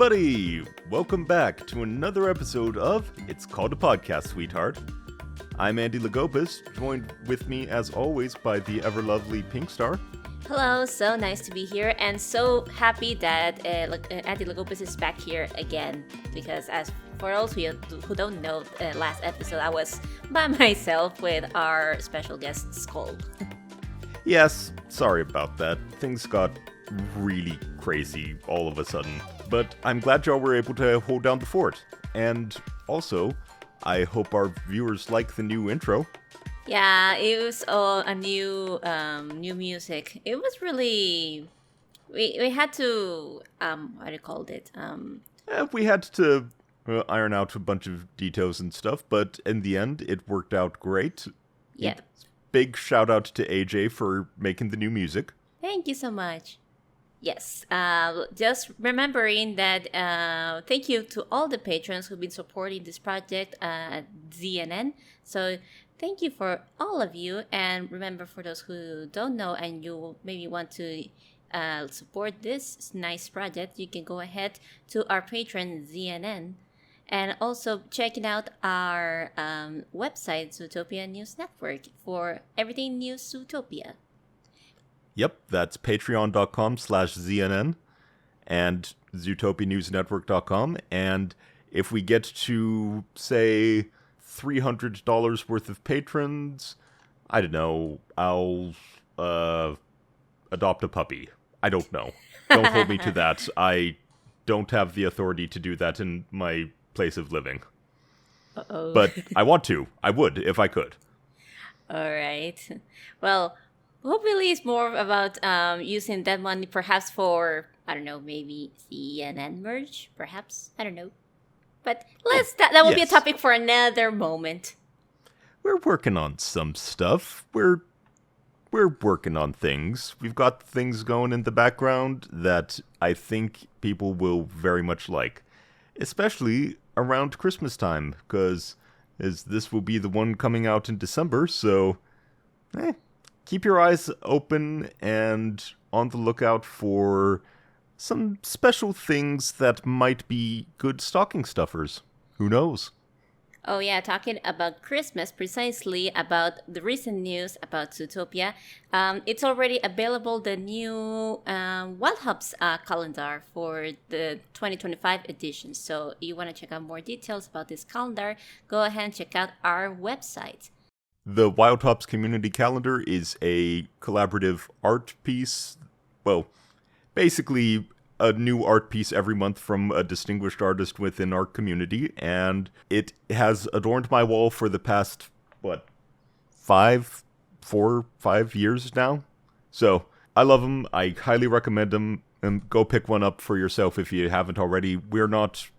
everybody! Welcome back to another episode of It's Called a Podcast, Sweetheart. I'm Andy Lagopus, joined with me as always by the ever-lovely Pink Star. Hello, so nice to be here and so happy that Andy Lagopus is back here again because as for those who don't know, last episode I was by myself with our special guest Skull. Yes, sorry about that. Things got really crazy all of a sudden. But I'm glad y'all were able to hold down the fort. And also, I hope our viewers like the new intro. Yeah, it was a new music. It was really we had to what do you call it? We had to iron out a bunch of details and stuff, but in the end, it worked out great. Yeah. Big shout out to AJ for making the new music. Thank you so much. Yes, just remembering that thank you to all the patrons who've been supporting this project at ZNN. So thank you for all of you. And remember, for those who don't know and you maybe want to support this nice project, you can go ahead to our patron ZNN. And also checking out our website, Zootopia News Network, for everything news Zootopia. Yep, that's patreon.com/ZNN and ZootopiaNewsNetwork.com. And if we get to, say, $300 worth of patrons, I don't know, I'll adopt a puppy. I don't know. Don't hold me to that. I don't have the authority to do that in my place of living. Uh-oh. But I want to. I would if I could. All right. Well, hopefully it's more about using that money perhaps for, I don't know, maybe CNN merge, perhaps. I don't know. But that will be a topic for another moment. We're working on some stuff. We're working on things. We've got things going in the background that I think people will very much like. Especially around Christmas time, because this will be the one coming out in December, so keep your eyes open and on the lookout for some special things that might be good stocking stuffers. Who knows? Oh yeah, talking about Christmas, precisely about the recent news about Zootopia. It's already available, the new HOPPS calendar for the 2025 edition. So you want to check out more details about this calendar, go ahead and check out our website. The Wild Hops Community Calendar is a collaborative art piece. Well, basically a new art piece every month from a distinguished artist within our community, and it has adorned my wall for the past, 5 years now? So, I love them, I highly recommend them, and go pick one up for yourself if you haven't already. We're not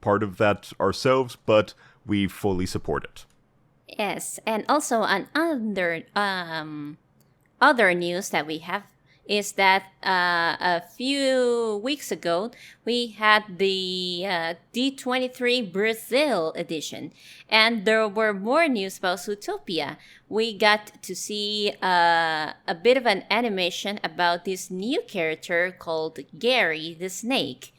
part of that ourselves, but we fully support it. Yes, and also other news that we have is that a few weeks ago, we had the D23 Brazil edition. And there were more news about Zootopia. We got to see a bit of an animation about this new character called Gary the Snake.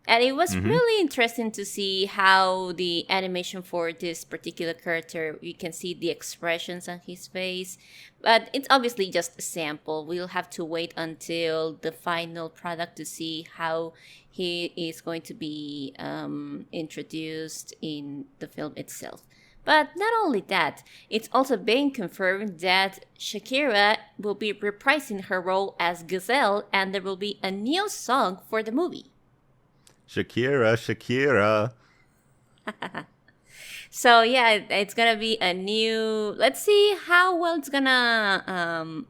And it was really interesting to see how the animation for this particular character, you can see the expressions on his face. But it's obviously just a sample. We'll have to wait until the final product to see how he is going to be introduced in the film itself. But not only that, it's also been confirmed that Shakira will be reprising her role as Gazelle, and there will be a new song for the movie. Shakira. So yeah, it's gonna be a new. Let's see how well it's gonna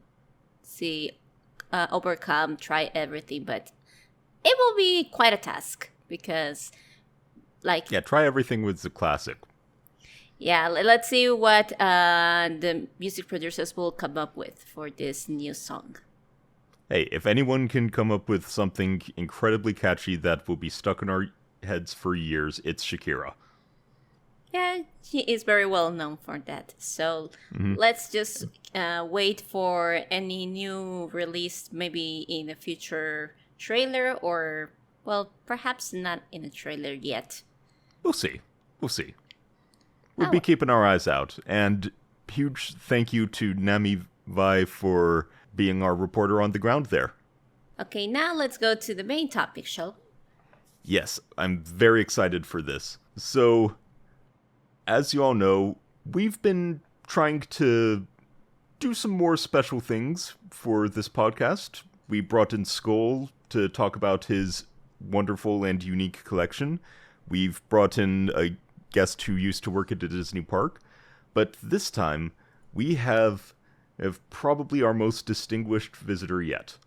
overcome, try everything, but it will be quite a task because, try everything with the classic. Yeah, let's see what the music producers will come up with for this new song. Hey, if anyone can come up with something incredibly catchy that will be stuck in our heads for years, it's Shakira. Yeah, she is very well known for that. So let's just wait for any new release, maybe in a future trailer or Well, perhaps not in a trailer yet. We'll see. We'll see. We'll Oh, be keeping our eyes out. And huge thank you to Nami Vi for being our reporter on the ground there. okay, now let's go to the main topic, shall we? Yes, I'm very excited for this. So, as you all know, we've been trying to do some more special things for this podcast. We brought in Skoll to talk about his wonderful and unique collection. We've brought in a guest who used to work at a Disney park. But this time, we have probably our most distinguished visitor yet.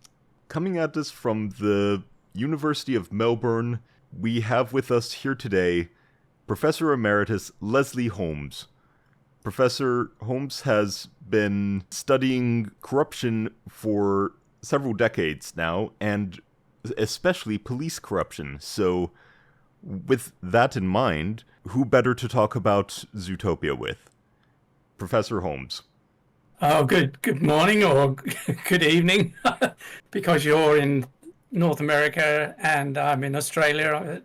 Coming at us from the University of Melbourne, we have with us here today Professor Emeritus Leslie Holmes. Professor Holmes has been studying corruption for several decades now, and especially police corruption. So, with that in mind, who better to talk about Zootopia with? Professor Holmes. Oh, good morning or good evening, because you're in North America and I'm in Australia.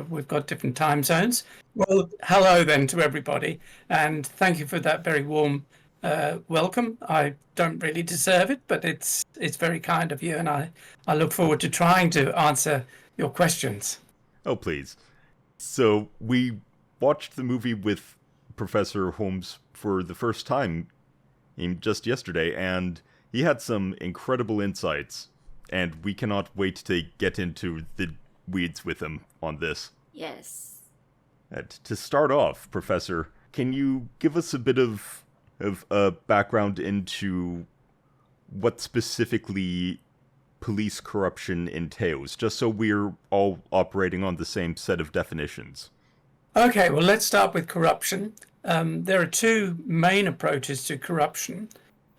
We've got different time zones. Well, hello then to everybody, and thank you for that very warm welcome. I don't really deserve it, but it's very kind of you, and I look forward to trying to answer your questions. Oh, please. So, we watched the movie with Professor Holmes for the first time just yesterday, and he had some incredible insights, and we cannot wait to get into the weeds with him on this. Yes. To start off, Professor, can you give us a bit of background into what specifically police corruption entails, just so we're all operating on the same set of definitions? Okay, well, let's start with corruption. There are two main approaches to corruption,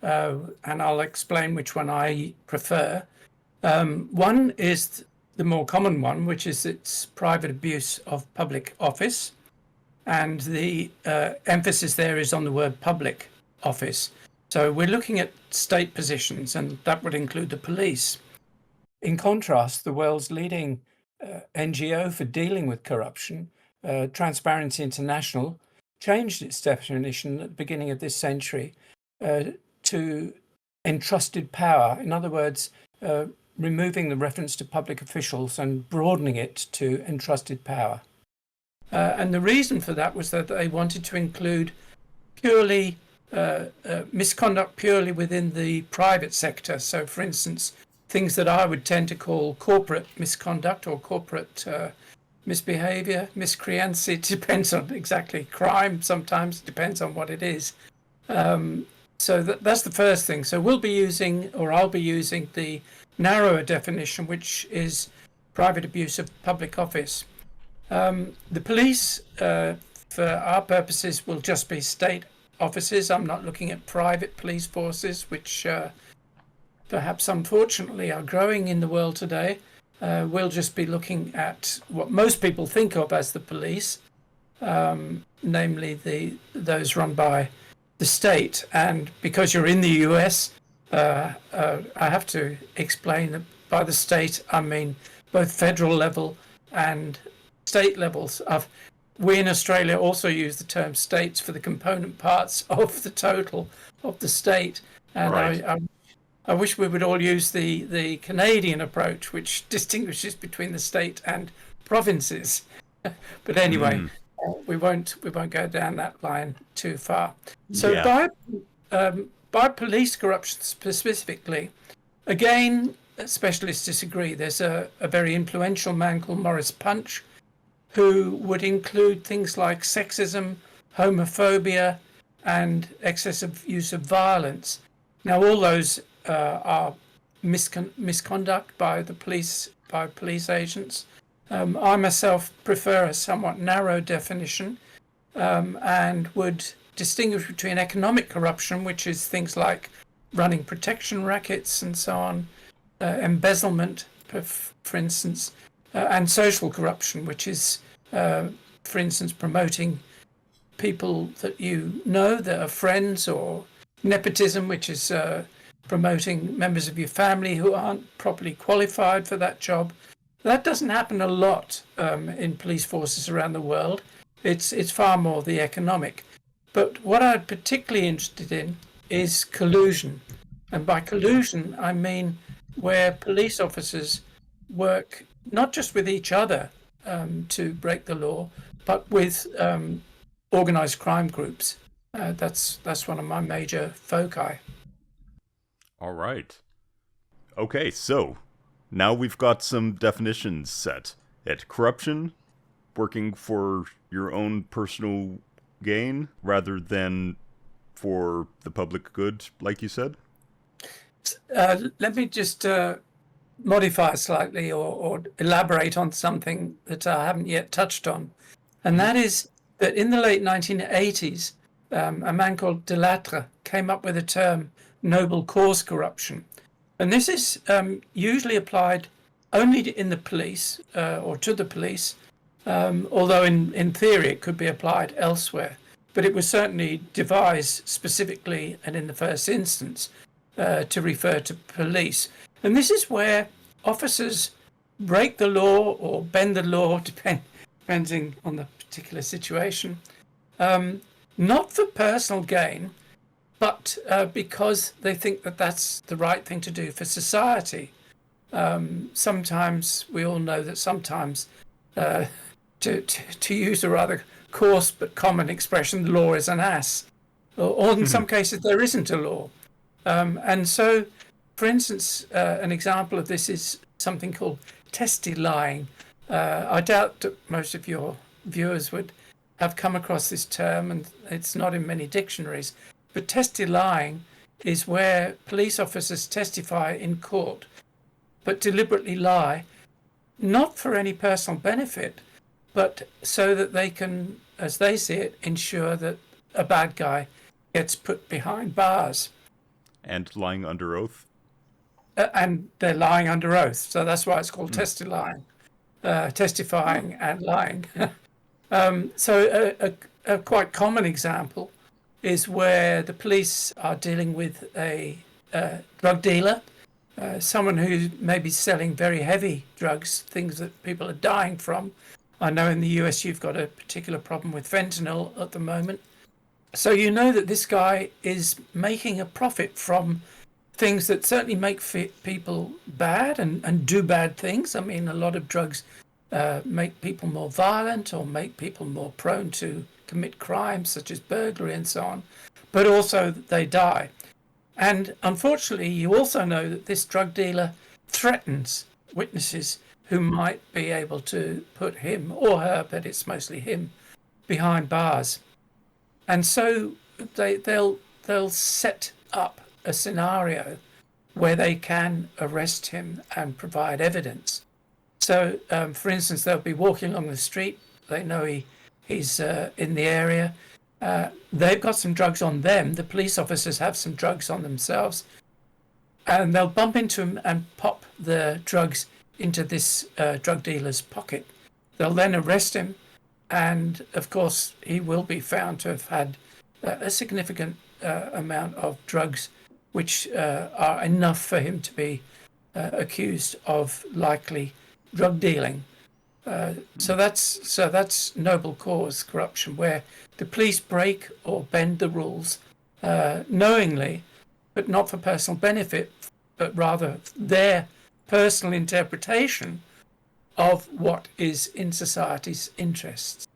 and I'll explain which one I prefer. One is the more common one, which is its private abuse of public office. And the emphasis there is on the word public office. So we're looking at state positions, and that would include the police. In contrast, the world's leading NGO for dealing with corruption, Transparency International, changed its definition at the beginning of this century to entrusted power. In other words, removing the reference to public officials and broadening it to entrusted power. And the reason for that was that they wanted to include purely misconduct purely within the private sector. So, for instance, things that I would tend to call corporate misconduct or corporate misbehavior, miscreancy. It depends on exactly crime. Sometimes it depends on what it is. So that's the first thing. So we'll be using, or I'll be using, the narrower definition, which is private abuse of public office. The police, for our purposes, will just be state offices. I'm not looking at private police forces, which perhaps unfortunately are growing in the world today. We'll just be looking at what most people think of as the police, namely those run by the state. And because you're in the US, I have to explain that by the state I mean both federal level and state levels. We in Australia also use the term states for the component parts of the total of the state, and Right. I wish we would all use the Canadian approach, which distinguishes between the state and provinces. But anyway, we won't go down that line too far. So Yeah. by police corruption specifically, again, specialists disagree. There's a very influential man called Maurice Punch, who would include things like sexism, homophobia, and excessive use of violence. Now, all those are misconduct by the police, by police agents. I myself prefer a somewhat narrow definition, and would distinguish between economic corruption, which is things like running protection rackets and so on, embezzlement, for instance, and social corruption, which is, for instance, promoting people that you know that are friends, or nepotism, which is promoting members of your family who aren't properly qualified for that job. That doesn't happen a lot in police forces around the world. It's far more the economic. But what I'm particularly interested in is collusion. And by collusion, I mean where police officers work not just with each other to break the law, but with organized crime groups. That's one of my major foci. All right. Okay, so now we've got some definitions set. Corruption, working for your own personal gain rather than for the public good, like you said. Let me just modify slightly or elaborate on something that I haven't yet touched on. And that is that in the late 1980s, a man called Delattre came up with a term, noble cause corruption. And this is usually applied only in the police or to the police, although in theory it could be applied elsewhere. But it was certainly devised specifically and in the first instance to refer to police. And this is where officers break the law or bend the law, depending on the particular situation, not for personal gain, but because they think that that's the right thing to do for society. Sometimes we all know that sometimes, to use a rather coarse but common expression, the law is an ass, or in some cases there isn't a law. And so, for instance, an example of this is something called testy lying. I doubt that most of your viewers would have come across this term, and it's not in many dictionaries. But testy lying is where police officers testify in court, but deliberately lie, not for any personal benefit, but so that they can, as they see it, ensure that a bad guy gets put behind bars. And lying under oath? And they're lying under oath, so that's why it's called testy lying, testifying and lying. So a quite common example is where the police are dealing with a drug dealer, someone who may be selling very heavy drugs, things that people are dying from. I know in the US you've got a particular problem with fentanyl at the moment. So you know that this guy is making a profit from things that certainly make people bad and do bad things. I mean, a lot of drugs make people more violent or make people more prone to commit crimes such as burglary and so on, but also they die. And unfortunately, you also know that this drug dealer threatens witnesses who might be able to put him or her, but it's mostly him, behind bars. And so they'll set up a scenario where they can arrest him and provide evidence. So, for instance, they'll be walking along the street. They know he's in the area. They've got some drugs on them. The police officers have some drugs on themselves. And they'll bump into him and pop the drugs into this drug dealer's pocket. They'll then arrest him. And, of course, he will be found to have had a significant amount of drugs which are enough for him to be accused of likely drug dealing. So that's noble cause corruption, where the police break or bend the rules knowingly, but not for personal benefit, but rather their personal interpretation of what is in society's interests.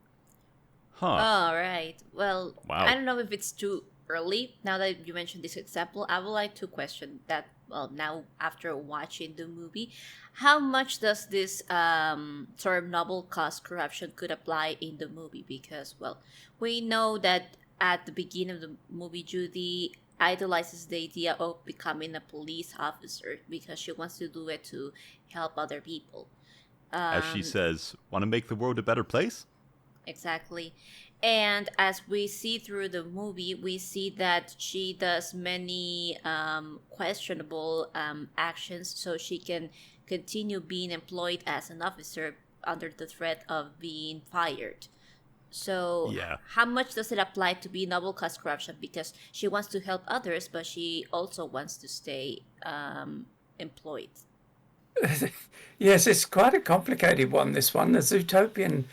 Huh. All right. Well, Wow. I don't know if it's too early. Now that you mentioned this example, I would like to question that. Well, now after watching the movie, how much does this term noble cause corruption could apply in the movie? Because, well, we know that at the beginning of the movie, Judy idolizes the idea of becoming a police officer because she wants to do it to help other people. As she says, want to make the world a better place? Exactly. And as we see through the movie, we see that she does many questionable actions so she can continue being employed as an officer under the threat of being fired. So Yeah. how much does it apply to be noble cause corruption? Because she wants to help others, but she also wants to stay employed. Yes, it's quite a complicated one, this one. The Zootopian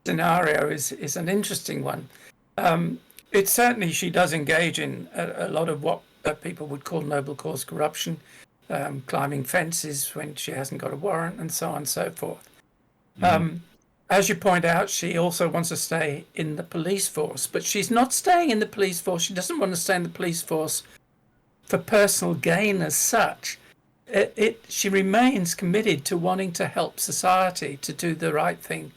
scenario is an interesting one. It certainly, she does engage in a lot of what people would call noble cause corruption, climbing fences when she hasn't got a warrant, and so on and so forth. As you point out, she also wants to stay in the police force, but she's not staying in the police force. She doesn't want to stay in the police force for personal gain as such. She remains committed to wanting to help society, to do the right thing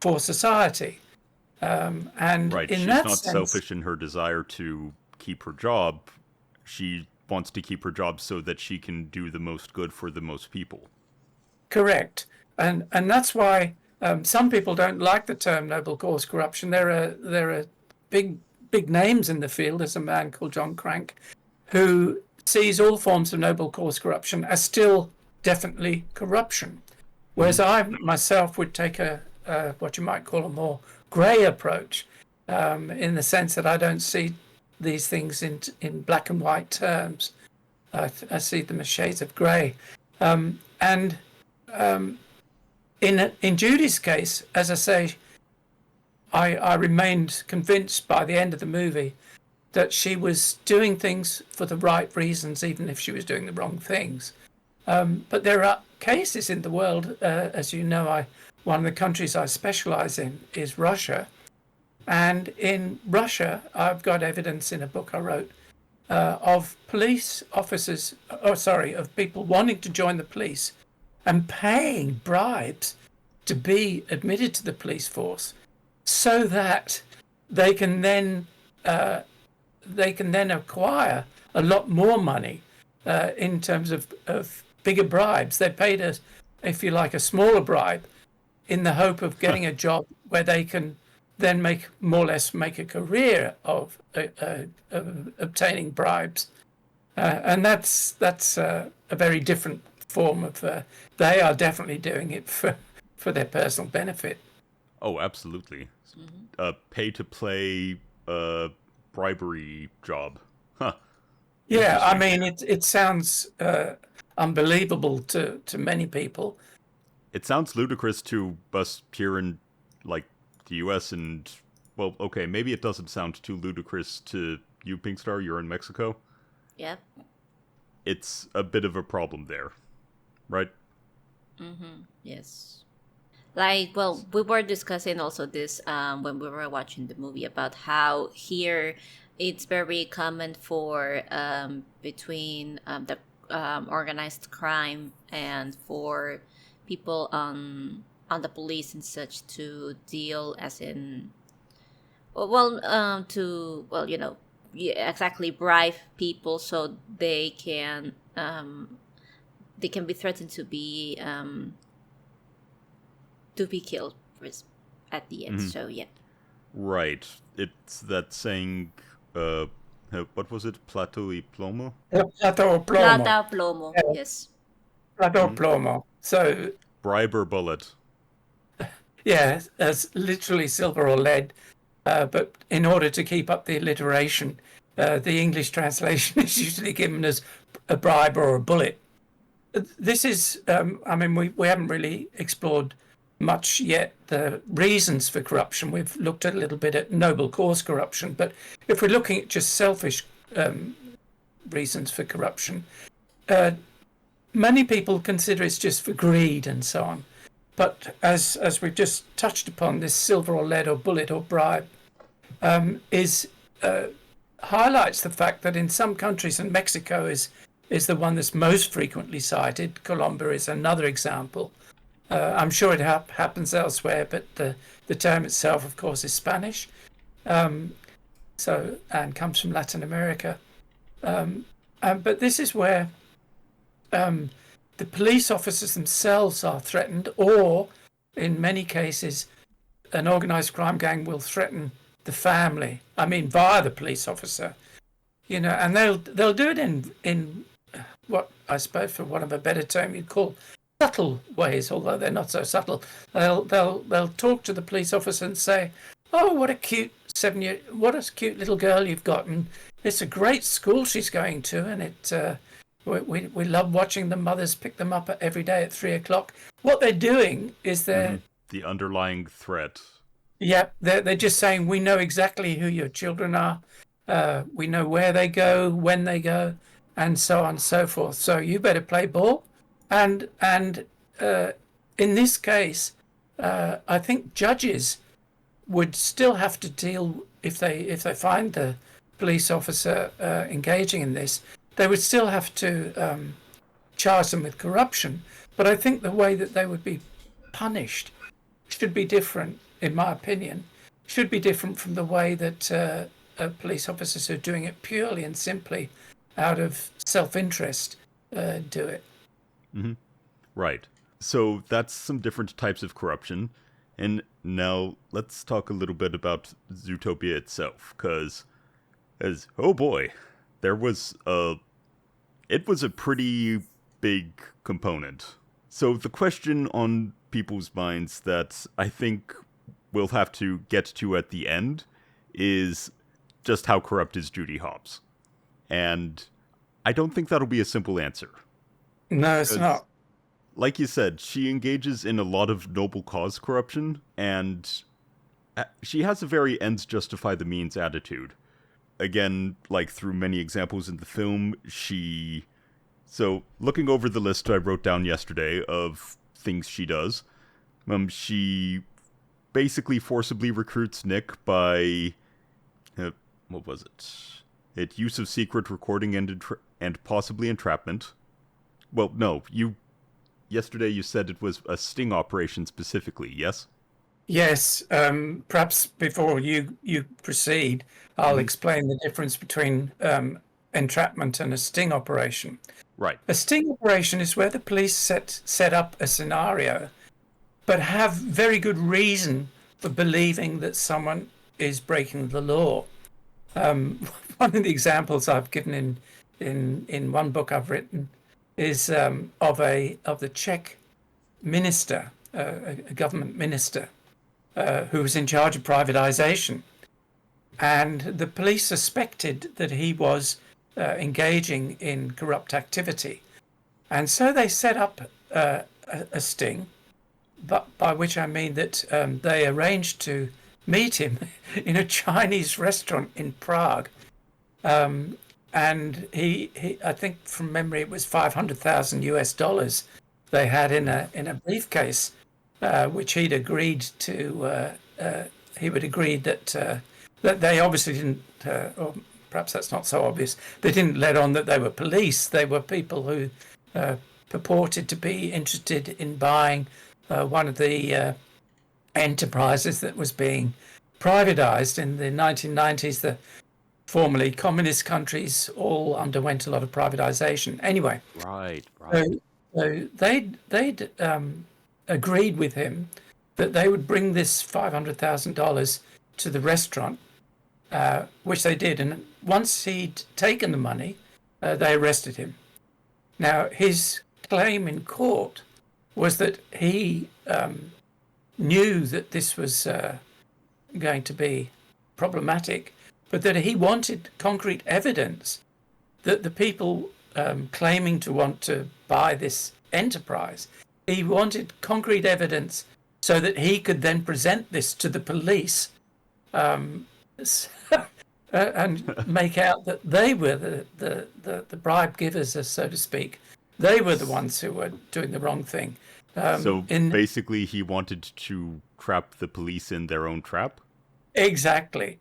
for society. And Right, in she's that not sense, selfish in her desire to keep her job. She wants to keep her job so that she can do the most good for the most people. correct. And that's why some people don't like the term noble cause corruption. There are big names in the field. There's a man called John Crank who sees all forms of noble cause corruption as still definitely corruption, whereas I myself would take a what you might call a more grey approach, in the sense that I don't see these things in black and white terms. I see them as shades of grey, and in Judy's case, as I say, I remained convinced by the end of the movie that she was doing things for the right reasons, even if she was doing the wrong things. But there are cases in the world, as you know, one of the countries I specialize in is Russia. And in Russia, I've got evidence in a book I wrote of police officers, of people wanting to join the police and paying bribes to be admitted to the police force so that they can then acquire a lot more money in terms of bigger bribes. They paid us, if you like, a smaller bribe in the hope of getting a job where they can then more or less make a career of obtaining bribes. And that's a very different form of, they are definitely doing it for their personal benefit. Oh, absolutely. Pay to play bribery job. Huh. Yeah, I mean, it sounds unbelievable to many people. It sounds ludicrous to us here in, like, the US, and, well, okay, maybe it doesn't sound too ludicrous to you, Pinkstar. You're in Mexico. Yep. It's a bit of a problem there, right? Yes. Like, well, we were discussing also this when we were watching the movie about how here it's very common for between the organized crime and for people on the police and such to deal as in, exactly bribe people so they can be threatened to be killed at the end. So yeah. Right. It's that saying, what was it? Plato y plomo? Plato plomo. Plata plomo, yes. Plato plomo. So, Bribe or bullet. yeah, as literally silver or lead. But in order to keep up the alliteration, the English translation is usually given as a bribe or a bullet. This is, we haven't really explored much yet the reasons for corruption. We've looked a little bit at noble cause corruption, but if we're looking at just selfish reasons for corruption, many people consider it's just for greed and so on. But as we've just touched upon, this silver or lead or bullet or bribe highlights the fact that in some countries, and Mexico is the one that's most frequently cited. Colombia is another example. I'm sure it happens elsewhere, but the term itself, of course, is Spanish, and comes from Latin America. But this is where the police officers themselves are threatened, or in many cases, an organized crime gang will threaten the family. I mean, via the police officer, and they'll do it in what I suppose, for want of a better term, you'd call subtle ways, although they're not so subtle. They'll talk to the police officer and say, "Oh, what a cute little girl you've got, and it's a great school she's going to, and We love watching the mothers pick them up every day at 3:00. What they're doing is The underlying threat. they're just saying, we know exactly who your children are. We know where they go, when they go, and so on and so forth. So you better play ball. And in this case, I think judges would still have to deal, if they find the police officer engaging in this, they would still have to charge them with corruption. But I think the way that they would be punished should be different, in my opinion, should be different from the way that police officers who are doing it purely and simply out of self-interest do it. Mm-hmm. Right. So that's some different types of corruption. And now let's talk a little bit about Zootopia itself, because oh boy, it was a pretty big component. So the question on people's minds that I think we'll have to get to at the end is just how corrupt is Judy Hopps? And I don't think that'll be a simple answer. No, it's not. Like you said, she engages in a lot of noble cause corruption, and she has a very ends justify the means attitude. Again, like through many examples in the film, So, looking over the list I wrote down yesterday of things she does, she basically forcibly recruits Nick by... what was it? Use of secret recording and possibly entrapment. Well, no, yesterday you said it was a sting operation specifically, yes? Yes, perhaps before you proceed, I'll explain the difference between entrapment and a sting operation. Right. A sting operation is where the police set up a scenario, but have very good reason for believing that someone is breaking the law. One of the examples I've given in one book I've written is of the Czech minister, a government minister, who was in charge of privatization, and the police suspected that he was engaging in corrupt activity, and so they set up a sting, but by which I mean that they arranged to meet him in a Chinese restaurant in Prague, and he I think from memory it was $500,000 they had in a briefcase, which he'd agreed to. He would agree that they obviously didn't, or perhaps that's not so obvious. They didn't let on that they were police. They were people who purported to be interested in buying one of the enterprises that was being privatized in the 1990s. The formerly communist countries all underwent a lot of privatization. Anyway, Right. so they'd agreed with him that they would bring this $500,000 to the restaurant, which they did. And once he'd taken the money, they arrested him. Now, his claim in court was that he knew that this was going to be problematic, but that he wanted concrete evidence that the people claiming to want to buy this enterprise, he wanted concrete evidence so that he could then present this to the police and make out that they were the bribe givers, so to speak. They were the ones who were doing the wrong thing. So basically he wanted to trap the police in their own trap? Exactly.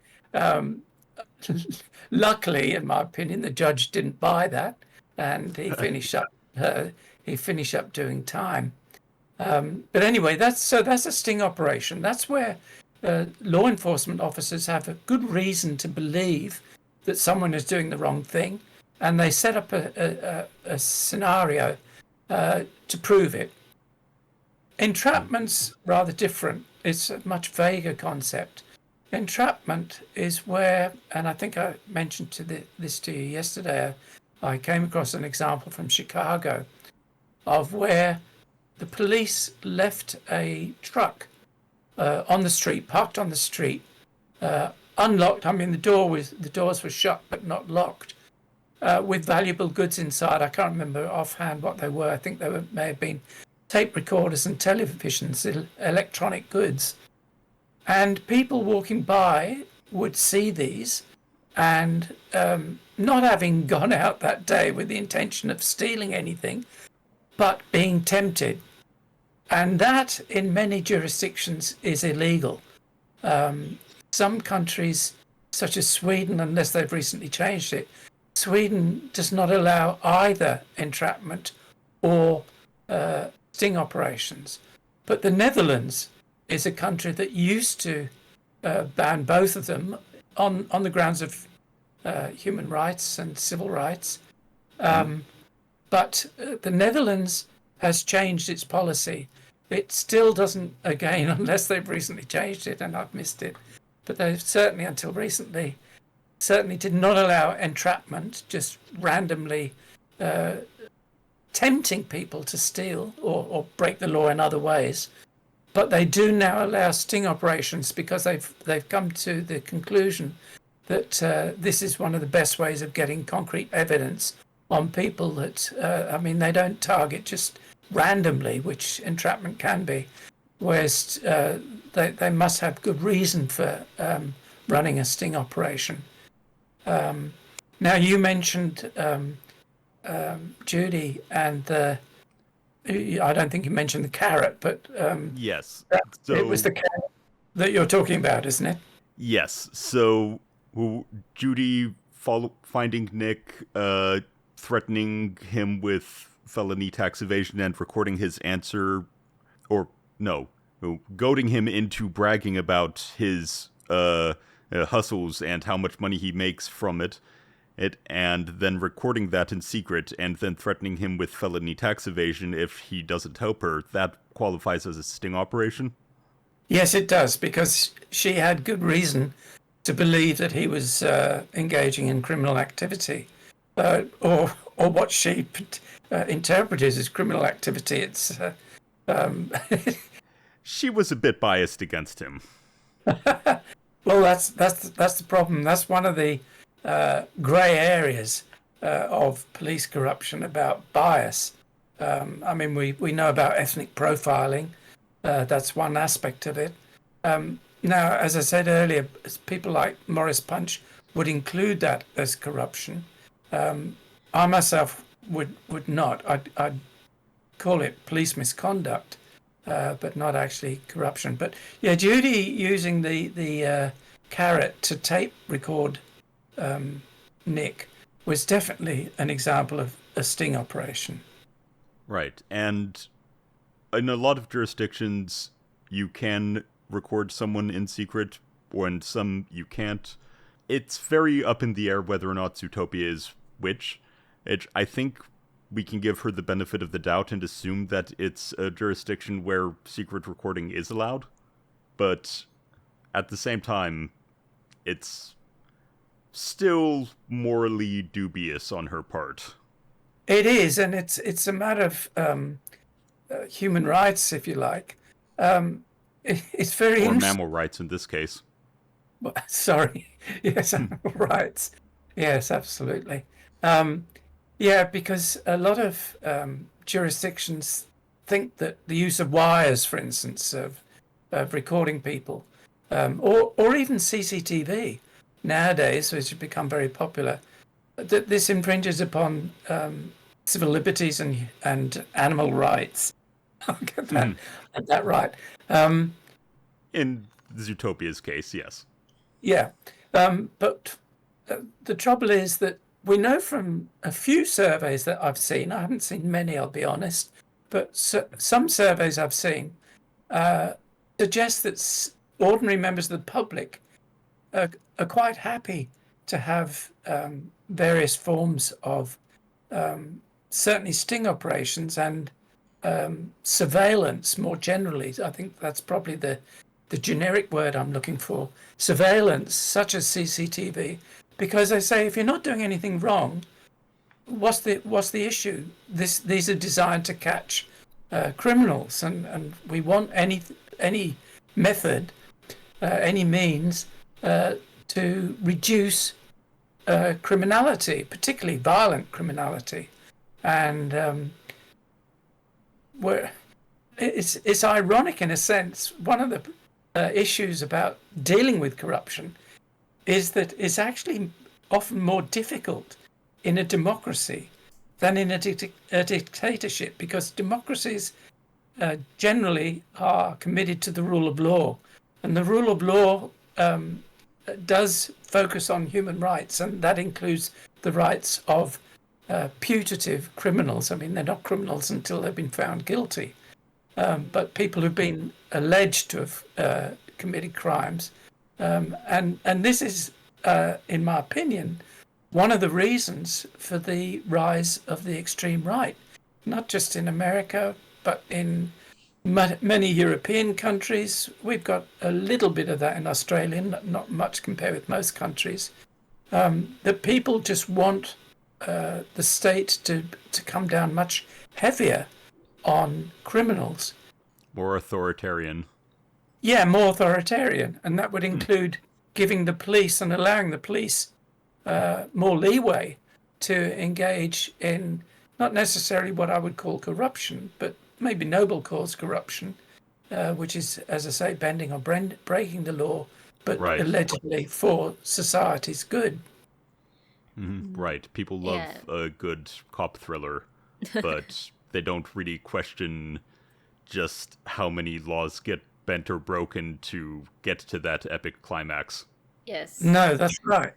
Luckily, in my opinion, the judge didn't buy that, and he finished up doing time. But anyway, that's a sting operation. That's where law enforcement officers have a good reason to believe that someone is doing the wrong thing, and they set up a scenario to prove it. Entrapment's rather different. It's a much vaguer concept. Entrapment is where, and I think I mentioned this to you yesterday, I came across an example from Chicago of where the police left a truck on the street, parked on the street, unlocked. I mean, the doors were shut but not locked. with valuable goods inside. I can't remember offhand what they were. I think may have been tape recorders and televisions, electronic goods. And people walking by would see these, and not having gone out that day with the intention of stealing anything, but being tempted. And that, in many jurisdictions, is illegal. Some countries, such as Sweden, unless they've recently changed it, Sweden does not allow either entrapment or sting operations. But the Netherlands is a country that used to ban both of them on the grounds of human rights and civil rights. But the Netherlands has changed its policy. It still doesn't, again, unless they've recently changed it and I've missed it, but they've certainly, until recently, certainly did not allow entrapment, just randomly tempting people to steal or break the law in other ways. But they do now allow sting operations because they've come to the conclusion that this is one of the best ways of getting concrete evidence on people that, they don't target just randomly, which entrapment can be, whereas they must have good reason for running a sting operation. Now, you mentioned Judy and I don't think you mentioned the carrot, but yes, it was the carrot that you're talking about, isn't it? Yes. So Judy finding Nick, threatening him with felony tax evasion and recording his answer, goading him into bragging about his hustles and how much money he makes from it, and then recording that in secret, and then threatening him with felony tax evasion if he doesn't help her. That qualifies as a sting operation? Yes, it does, because she had good reason to believe that he was engaging in criminal activity, or what she interpreted as criminal activity. It's she was a bit biased against him. Well, that's the problem. That's one of the grey areas of police corruption, about bias. We know about ethnic profiling. That's one aspect of it. Now, as I said earlier, people like Maurice Punch would include that as corruption. I myself would not. I'd call it police misconduct, but not actually corruption. But yeah, Judy using the carrot to tape record Nick was definitely an example of a sting operation. Right, and in a lot of jurisdictions, you can record someone in secret, and some you can't. It's very up in the air whether or not Zootopia is which. I think we can give her the benefit of the doubt and assume that it's a jurisdiction where secret recording is allowed, but at the same time, it's still morally dubious on her part. It is, and it's a matter of human rights, if you like. It's very or mammal rights in this case. Sorry, yes, animal rights. Yes, absolutely. Because a lot of jurisdictions think that the use of wires, for instance, of recording people, or even CCTV nowadays, which have become very popular, that this infringes upon civil liberties and animal rights. I'll get that right. In Zootopia's case, yes. Yeah, but the trouble is that we know from a few surveys that I've seen, I haven't seen many, I'll be honest, but some surveys I've seen suggest that ordinary members of the public are quite happy to have various forms of certainly sting operations and surveillance more generally. I think that's probably the generic word I'm looking for. Surveillance, such as CCTV, because they say if you're not doing anything wrong, what's the issue? These are designed to catch criminals, and we want any method, any means to reduce criminality, particularly violent criminality. And it's ironic in a sense. One of the issues about dealing with corruption is that it's actually often more difficult in a democracy than in a dictatorship, because democracies generally are committed to the rule of law, and the rule of law does focus on human rights, and that includes the rights of putative criminals. I mean, they're not criminals until they've been found guilty, but people who've been alleged to have committed crimes. And this is, in my opinion, one of the reasons for the rise of the extreme right, not just in America, but in many European countries. We've got a little bit of that in Australia, not much compared with most countries. That people just want the state to come down much heavier on criminals. More authoritarian. Yeah, more authoritarian. And that would include giving the police and allowing the police more leeway to engage in not necessarily what I would call corruption, but maybe noble cause corruption, which is, as I say, bending or breaking the law, but allegedly for society's good. Mm-hmm. Right. People love a good cop thriller, but they don't really question just how many laws get bent or broken to get to that epic climax. Yes. No, that's right.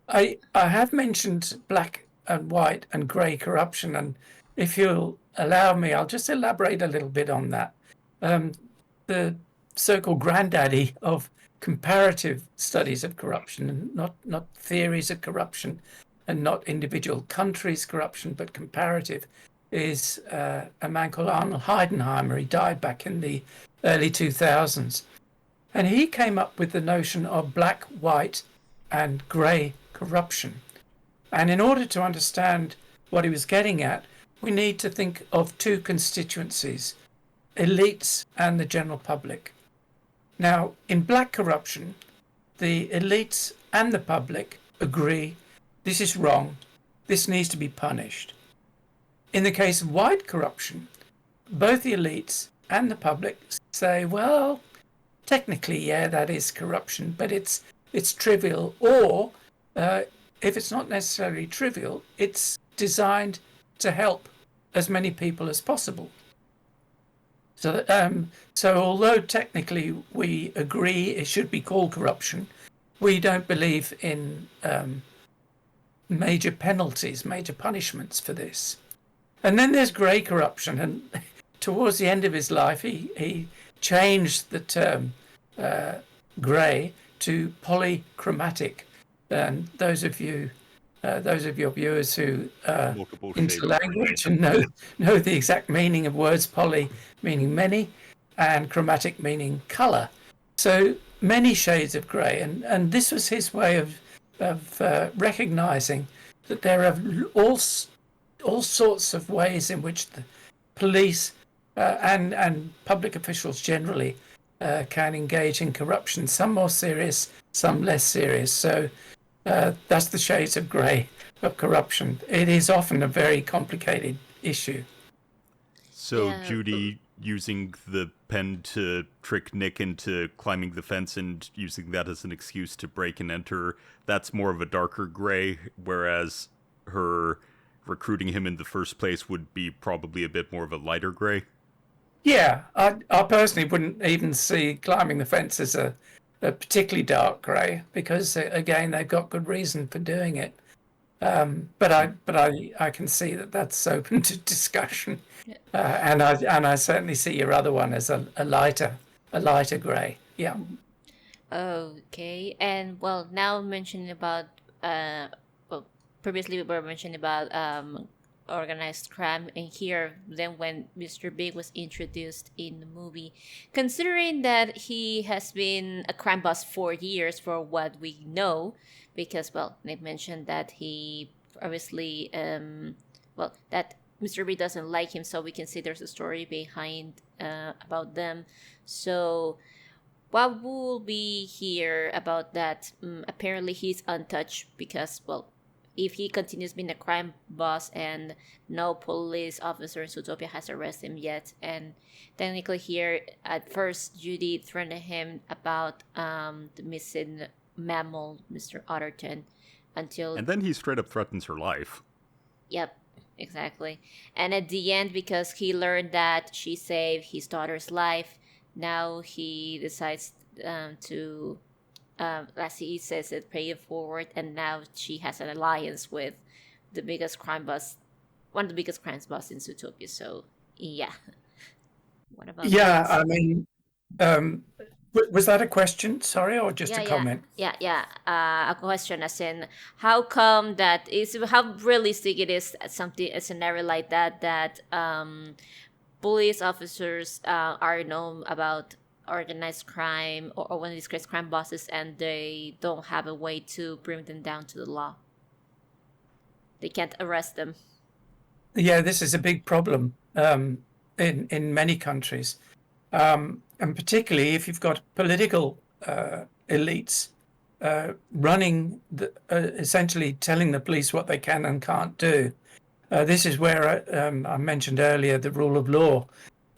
I have mentioned black and white and grey corruption, and if you'll allow me, I'll just elaborate a little bit on that. The so-called granddaddy of comparative studies of corruption, and not theories of corruption, and not individual countries' corruption, but comparative, is a man called Arnold Heidenheimer. He died back in the early 2000s. And he came up with the notion of black, white, and grey corruption. And in order to understand what he was getting at, we need to think of two constituencies, elites and the general public. Now, in black corruption, the elites and the public agree this is wrong, this needs to be punished. In the case of white corruption, both the elites and the public say, well, technically, yeah, that is corruption, but it's trivial, or if it's not necessarily trivial, it's designed to help as many people as possible. So although technically we agree it should be called corruption, we don't believe in major penalties, major punishments for this. And then there's grey corruption, and towards the end of his life, he changed the term grey to polychromatic. And those of your viewers who into language and know the exact meaning of words, poly meaning many, and chromatic meaning colour. So many shades of grey, and this was his way of recognising that there are all sorts of ways in which the police and public officials generally can engage in corruption, some more serious, some less serious. So that's the shades of grey of corruption. It is often a very complicated issue. So Judy using the pen to trick Nick into climbing the fence and using that as an excuse to break and enter, that's more of a darker grey, whereas her recruiting him in the first place would be probably a bit more of a lighter grey. Yeah, I personally wouldn't even see climbing the fence as a particularly dark grey, because again they've got good reason for doing it. But I can see that that's open to discussion, and I certainly see your other one as a lighter grey. Yeah. Okay, and well, now mentioning about previously we were mentioning about organized crime, and here then when Mr. Big was introduced in the movie, considering that he has been a crime boss for years for what we know, because well they mentioned that he obviously that Mr. Big doesn't like him, so we can see there's a story behind about them. So what will be here about that? Apparently, he's untouched because, well, if he continues being a crime boss and no police officer in Zootopia has arrested him yet, and technically here at first Judy threatened him about the missing mammal, Mr. Otterton, until And then he straight up threatens her life. Yep, exactly. And at the end, because he learned that she saved his daughter's life, now he decides to, as he says it, pay it forward. And now she has an alliance with the biggest crime boss, one of the biggest crime boss in Zootopia. So, yeah. What about Yeah, that? I mean, was that a question? Sorry, or just a comment? Yeah. A question as in, how come that is how realistic it is something a scenario like that police officers are known about organized crime or one of these crazy crime bosses and they don't have a way to bring them down to the law. They can't arrest them. Yeah, this is a big problem in many countries, and particularly if you've got political elites running, essentially telling the police what they can and can't do. This is where I mentioned earlier the rule of law.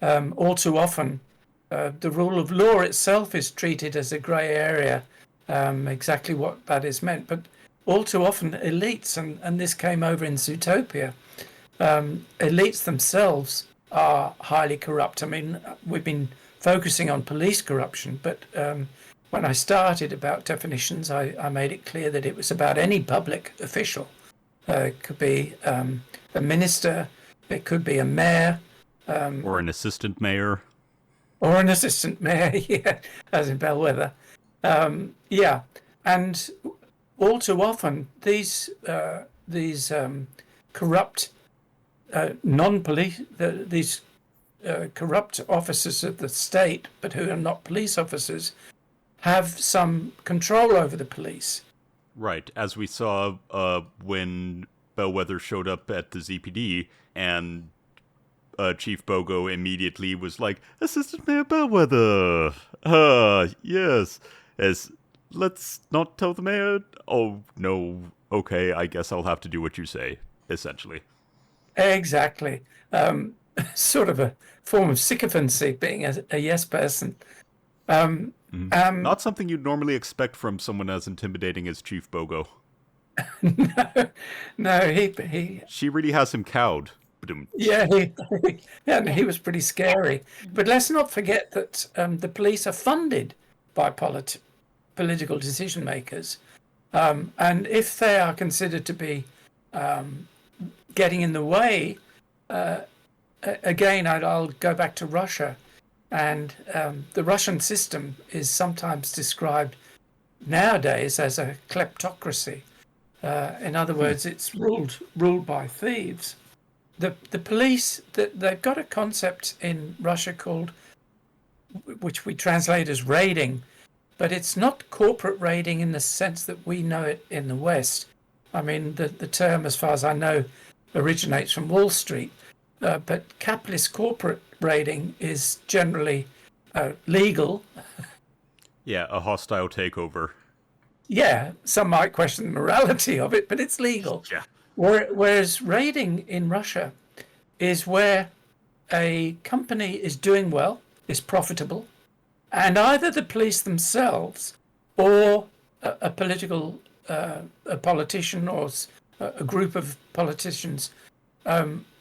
All too often, the rule of law itself is treated as a grey area, exactly what that is meant. But all too often, elites, and this came over in Zootopia, elites themselves are highly corrupt. I mean, we've been focusing on police corruption, but when I started about definitions, I made it clear that it was about any public official. It could be a minister, it could be a mayor. Or an assistant mayor. Or an assistant mayor, yeah, as in Bellwether. Yeah, and all too often these corrupt non-police, these corrupt officers of the state, but who are not police officers, have some control over the police. Right, as we saw when Bellwether showed up at the ZPD, and Chief Bogo immediately was like, Assistant Mayor Bellwether! Yes. Let's not tell the mayor? Oh, no. Okay, I guess I'll have to do what you say, essentially. Exactly. Sort of a form of sycophancy, being a yes person. Not something you'd normally expect from someone as intimidating as Chief Bogo. No, he. She really has him cowed. Yeah, he was pretty scary. But let's not forget that the police are funded by political decision makers, and if they are considered to be getting in the way, again, I'll go back to Russia, and the Russian system is sometimes described nowadays as a kleptocracy. In other words, it's ruled by thieves. The police, they've got a concept in Russia called, which we translate as raiding, but it's not corporate raiding in the sense that we know it in the West. I mean, the term, as far as I know, originates from Wall Street, but capitalist corporate raiding is generally legal. Yeah, a hostile takeover. Yeah, some might question the morality of it, but it's legal. Yeah. Whereas raiding in Russia is where a company is doing well, is profitable, and either the police themselves or a politician or a group of politicians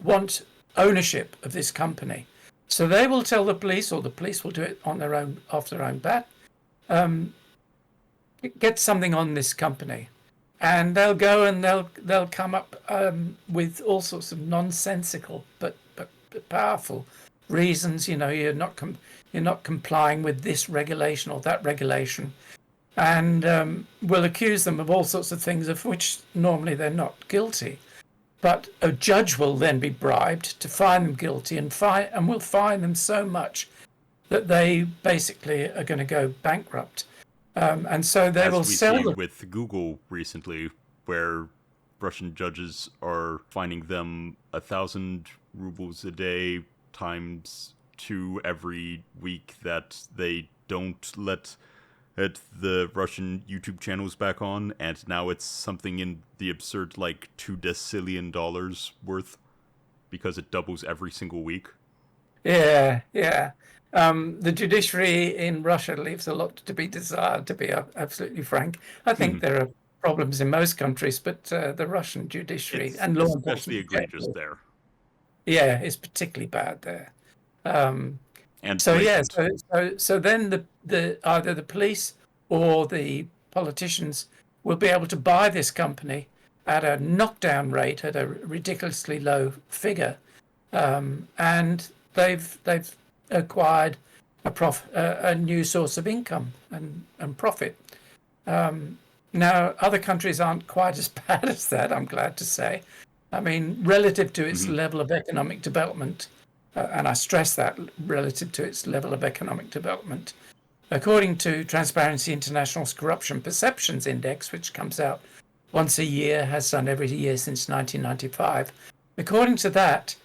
want ownership of this company. So they will tell the police, or the police will do it on their own, off their own bat, get something on this company. And they'll go and they'll come up with all sorts of nonsensical but powerful reasons. You know, you're not complying with this regulation or that regulation, and will accuse them of all sorts of things of which normally they're not guilty. But a judge will then be bribed to find them guilty and will fine them so much that they basically are going to go bankrupt. And so they will sell them. With Google recently, where Russian judges are fining them 1,000 rubles a day times 2 every week that they don't let the Russian YouTube channels back on, and now it's something in the absurd like $2 decillion worth because it doubles every single week. Yeah. The judiciary in Russia leaves a lot to be desired, to be absolutely frank. I think there are problems in most countries, but the Russian judiciary It's and law especially enforcement egregious there. Yeah, it's particularly bad there. And So yeah, blatant. so then the either the police or the politicians will be able to buy this company at a knockdown rate, at a ridiculously low figure, and they've acquired a new source of income and profit. Now, other countries aren't quite as bad as that, I'm glad to say. I mean, relative to its level of economic development, and I stress that, relative to its level of economic development, according to Transparency International's Corruption Perceptions Index, which comes out once a year, has done every year since 1995. According to that,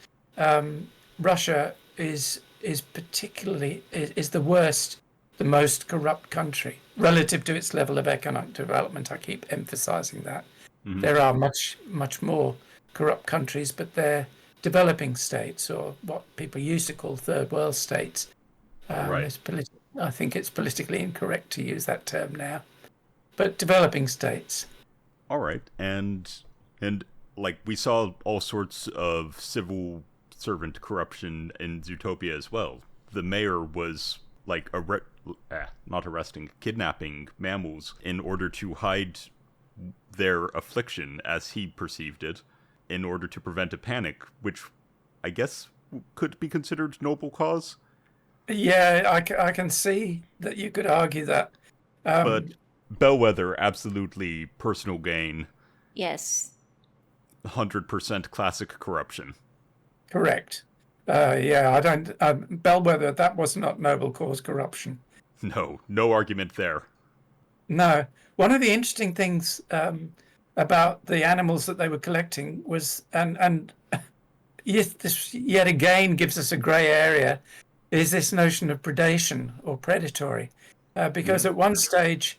Russia is the worst, the most corrupt country relative to its level of economic development. I keep emphasizing that. There are much more corrupt countries, but they're developing states, or what people used to call third world states. Right. I think it's politically incorrect to use that term now, but developing states. All right, and like we saw all sorts of civil servant corruption in Zootopia as well. The mayor was like kidnapping mammals in order to hide their affliction as he perceived it, in order to prevent a panic, which I guess could be considered noble cause. Yeah, I can see that you could argue that. But bellwether, absolutely personal gain. Yes. 100% classic corruption. Correct. Yeah, I don't. Bellwether, that was not noble cause corruption. No argument there. No. One of the interesting things about the animals that they were collecting was, and yes, this yet again gives us a grey area, is this notion of predation or predatory. Because at one stage,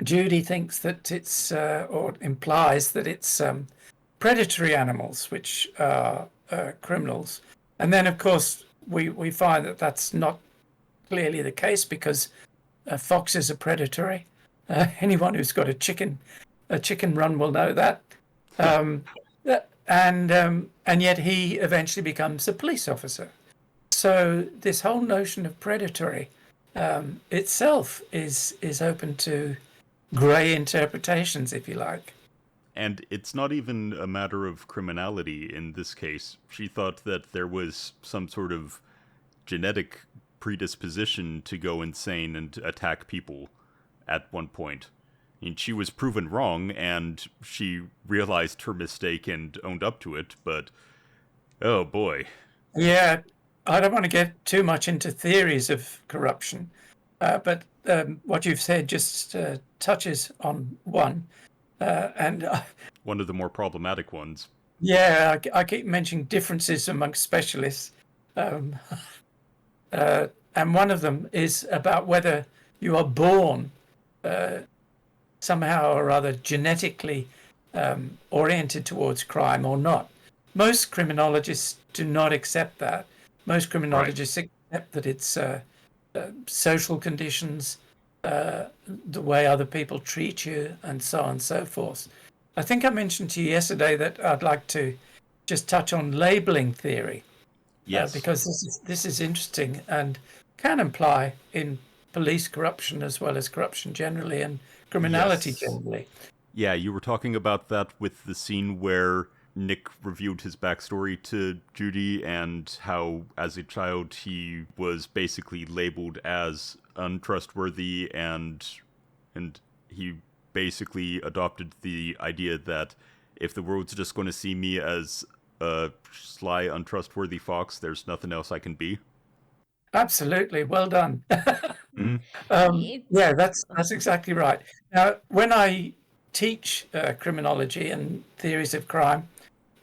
Judy thinks that it's, or implies that it's predatory animals, which are criminals. And then, of course, we find that that's not clearly the case, because foxes are predatory. Anyone who's got a chicken run will know that. And yet he eventually becomes a police officer. So this whole notion of predatory itself is open to grey interpretations, if you like. And it's not even a matter of criminality in this case. She thought that there was some sort of genetic predisposition to go insane and attack people at one point. And she was proven wrong, and she realized her mistake and owned up to it, but oh boy. Yeah, I don't want to get too much into theories of corruption, but what you've said just touches on one. One of the more problematic ones. Yeah, I keep mentioning differences amongst specialists. And one of them is about whether you are born somehow or other genetically oriented towards crime or not. Most criminologists do not accept that. Most criminologists accept that it's social conditions, the way other people treat you, and so on and so forth. I think I mentioned to you yesterday that I'd like to just touch on labeling theory. Yes. Because this is interesting and can imply in police corruption as well as corruption generally and criminality generally. Yeah, you were talking about that with the scene where Nick reviewed his backstory to Judy and how, as a child, he was basically labeled as untrustworthy, and he basically adopted the idea that if the world's just going to see me as a sly, untrustworthy fox, there's nothing else I can be. Absolutely, well done. Mm-hmm. Yeah, that's exactly right. Now, when I teach criminology and theories of crime,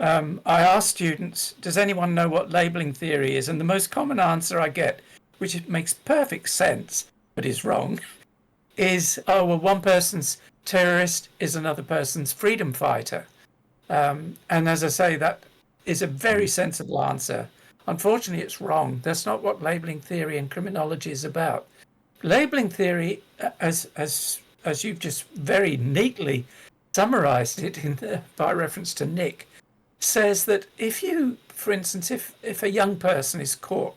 I ask students, does anyone know what labeling theory is? And the most common answer I get, which makes perfect sense, but is wrong, is, oh, well, one person's terrorist is another person's freedom fighter. And as I say, that is a very sensible answer. Unfortunately, it's wrong. That's not what labeling theory and criminology is about. Labeling theory, as you've just very neatly summarized it by reference to Nick, says that if you, for instance, if a young person is caught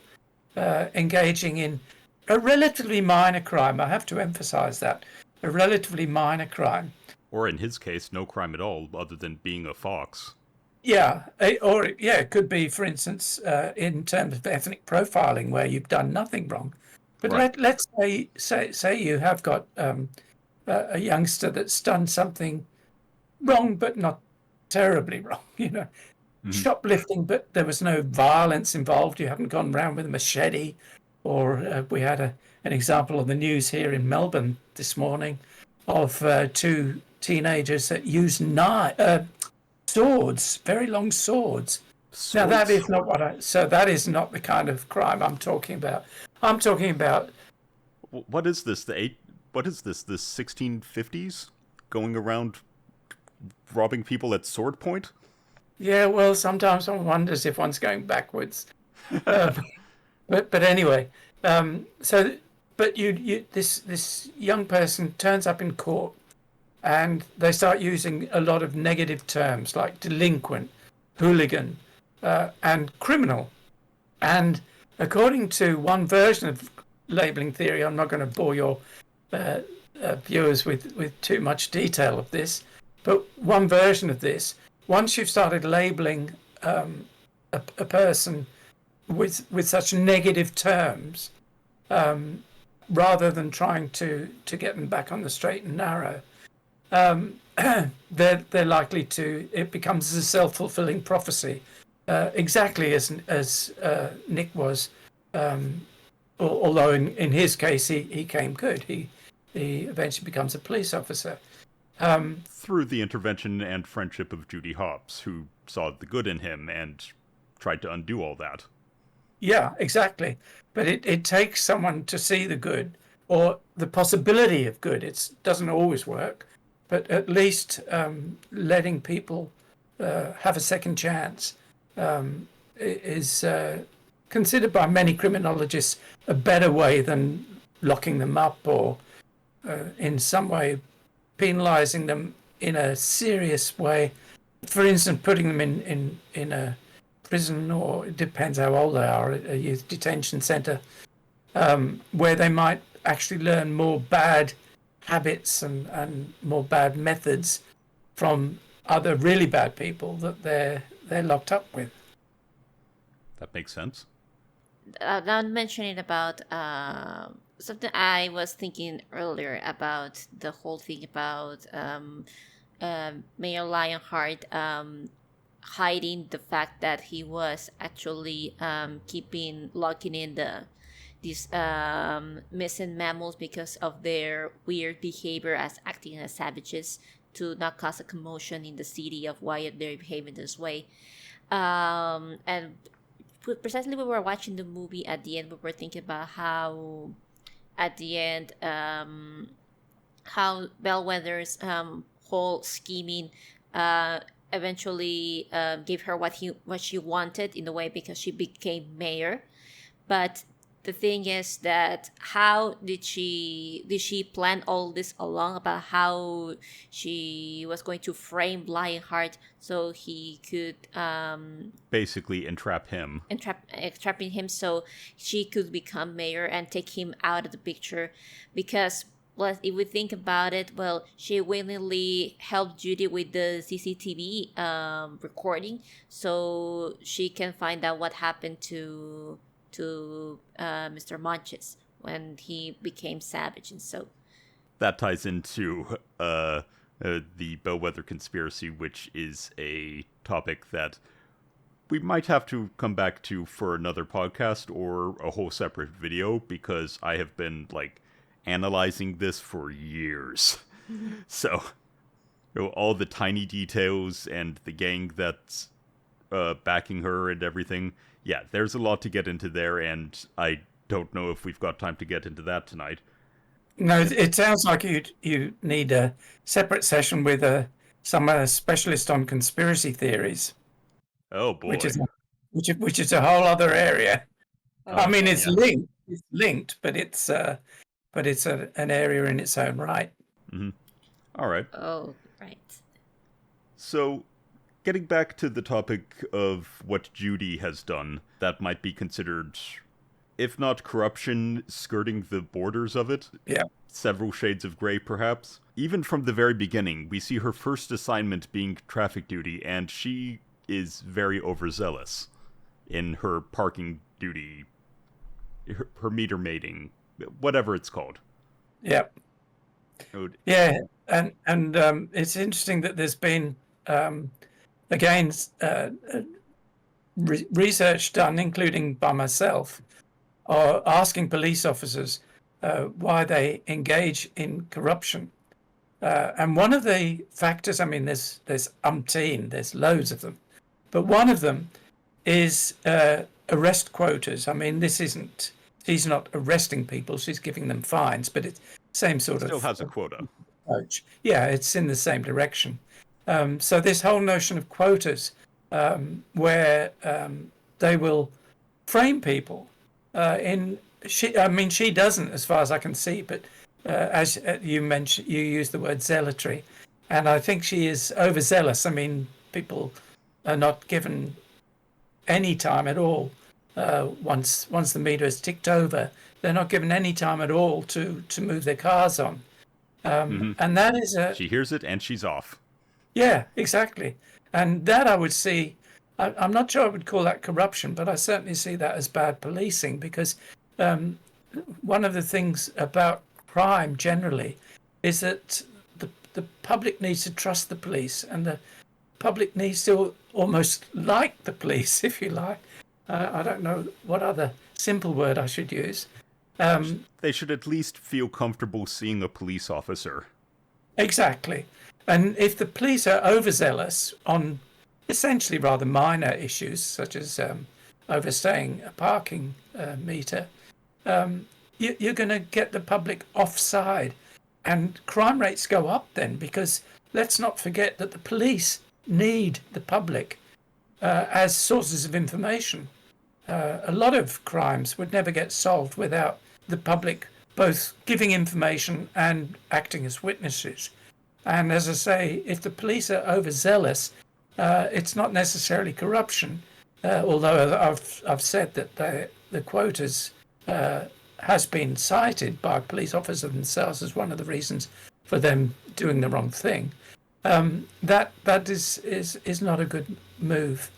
engaging in a relatively minor crime, I have to emphasize that, a relatively minor crime. Or in his case, no crime at all, other than being a fox. Yeah, it could be, for instance, in terms of ethnic profiling, where you've done nothing wrong. But Right. let's say you have got a youngster that's done something wrong, but not terribly wrong. Shoplifting, but there was no violence involved. You haven't gone round with a machete, or we had an example on the news here in Melbourne this morning of two teenagers that used swords, very long swords. Now that is not that is not the kind of crime I'm talking about. I'm talking about, What is this? What is this? The 1650s? Going around robbing people at sword point? yeah, well, sometimes one wonders if one's going backwards. But anyway, but this young person turns up in court, and they start using a lot of negative terms like delinquent, hooligan, and criminal. And according to one version of labeling theory, I'm not going to bore your viewers with too much detail of this, but one version of this, once you've started labeling a person with such negative terms, rather than trying to get them back on the straight and narrow, they're likely to, it becomes a self-fulfilling prophecy, exactly as Nick was, although in his case he came good. He eventually becomes a police officer. Through the intervention and friendship of Judy Hopps, who saw the good in him and tried to undo all that. Yeah, exactly. But it takes someone to see the good, or the possibility of good. It doesn't always work, but at least letting people have a second chance is considered by many criminologists a better way than locking them up, or in some way penalizing them in a serious way. For instance, putting them in a prison, or it depends how old they are, a youth detention centre, where they might actually learn more bad habits and more bad methods from other really bad people that they're locked up with. That makes sense. Now mentioning about something I was thinking earlier about the whole thing about Mayor Lionheart hiding the fact that he was actually locking in these missing mammals because of their weird behavior as acting as savages to not cause a commotion in the city of why they're behaving this way. And precisely when we were watching the movie, at the end we were thinking about how at the end how Bellwether's whole scheming eventually gave her what she wanted in a way, because she became mayor. But the thing is that how did she plan all this along about how she was going to frame Lionheart so he could Basically entrap him. entrapping him so she could become mayor and take him out of the picture? Because, well, if we think about it, well, she willingly helped Judy with the CCTV recording so she can find out what happened to Mr. Monches when he became savage. And so That ties into the Bellwether conspiracy, which is a topic that we might have to come back to for another podcast or a whole separate video, because I have been analyzing this for years. So all the tiny details and the gang that's backing her and everything. Yeah, there's a lot to get into there, and I don't know if we've got time to get into that tonight. No, it sounds like you need a separate session with some specialist on conspiracy theories, Oh boy. which is a whole other area. I mean, it's yeah. linked, but it's an area in its own right. Mm-hmm. All right. Oh, right. So, getting back to the topic of what Judy has done, that might be considered, if not corruption, skirting the borders of it. Yeah. Several shades of gray, perhaps. Even from the very beginning, we see her first assignment being traffic duty, and she is very overzealous in her parking duty, her meter mating, whatever it's called. Yeah. Yeah, and it's interesting that there's been again research done, including by myself, asking police officers why they engage in corruption. And one of the factors, I mean, there's umpteen, there's loads of them, but one of them is arrest quotas. I mean, she's not arresting people, she's giving them fines, but it's same sort Still of has a quota. approach. Yeah, it's in the same direction. So this whole notion of quotas, where they will frame people she doesn't, as far as I can see, but as you mentioned, you used the word zealotry, and I think she is overzealous. I mean, people are not given any time at all. Once the meter is ticked over, they're not given any time at all to move their cars on. And that is she hears it and she's off. Yeah, exactly. And that I would see, I'm not sure I would call that corruption, but I certainly see that as bad policing, because one of the things about crime generally is that the public needs to trust the police, and the public needs to almost like the police, if you like. I don't know what other simple word I should use. They should at least feel comfortable seeing a police officer. Exactly. And if the police are overzealous on essentially rather minor issues, such as overstaying a parking meter, you're going to get the public offside. And crime rates go up then, because let's not forget that the police need the public as sources of information. A lot of crimes would never get solved without the public both giving information and acting as witnesses. And as I say, if the police are overzealous, it's not necessarily corruption, although I've said that the quotas has been cited by police officers themselves as one of the reasons for them doing the wrong thing. That is not a good move,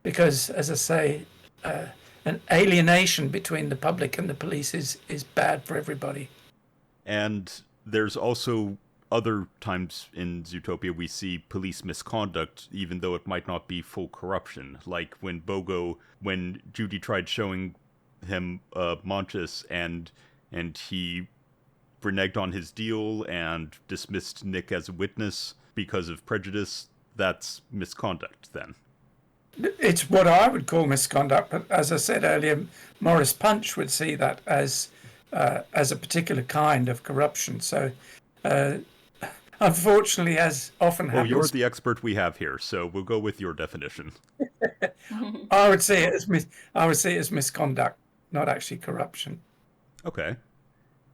because, as I say, an alienation between the public and the police is bad for everybody. And there's also other times in Zootopia we see police misconduct, even though it might not be full corruption. Like when Judy tried showing him Montes and he reneged on his deal and dismissed Nick as a witness because of prejudice, that's misconduct then. It's what I would call misconduct, but as I said earlier, Morris Punch would see that as a particular kind of corruption. So, unfortunately, as often happens... Well, you're the expert we have here, so we'll go with your definition. I would see it as misconduct, not actually corruption. Okay.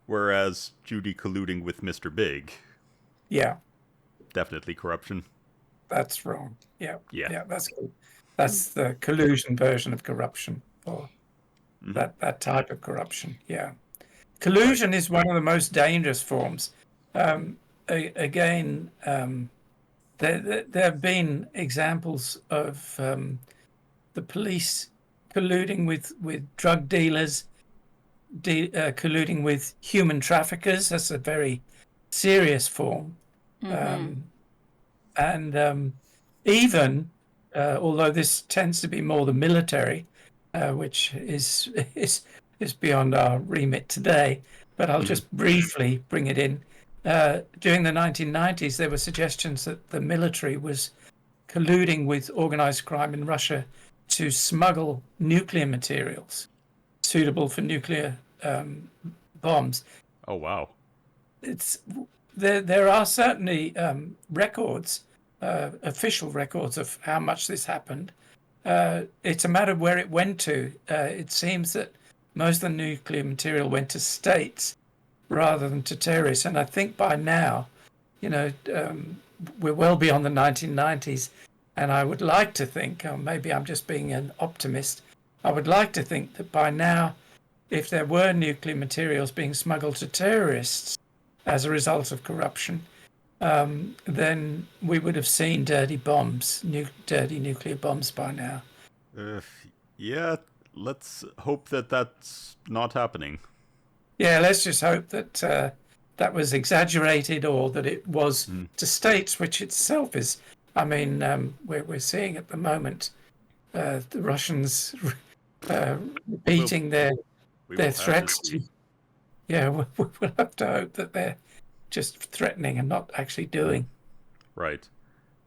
Whereas Judy colluding with Mr. Big... Yeah. Definitely corruption. That's wrong. Yeah, that's good. That's the collusion version of corruption, or that type of corruption. Yeah, collusion is one of the most dangerous forms. Again, there have been examples of the police colluding with drug dealers, colluding with human traffickers. That's a very serious form, and even. Although this tends to be more the military, which is beyond our remit today, but I'll just briefly bring it in. During the 1990s, there were suggestions that the military was colluding with organized crime in Russia to smuggle nuclear materials. suitable for nuclear bombs. Oh, wow. There are certainly records, official records of how much this happened. It's a matter of where it went to. It seems that most of the nuclear material went to states rather than to terrorists. And I think by now, we're well beyond the 1990s. And I would like to think, or maybe I'm just being an optimist, I would like to think that by now, if there were nuclear materials being smuggled to terrorists as a result of corruption, then we would have seen dirty bombs, dirty nuclear bombs by now. Yeah, let's hope that that's not happening. Yeah, let's just hope that that was exaggerated, or that it was to states, which itself is. I mean, we're seeing at the moment the Russians repeating their threats. We'll have to hope that they're just threatening and not actually doing. Right.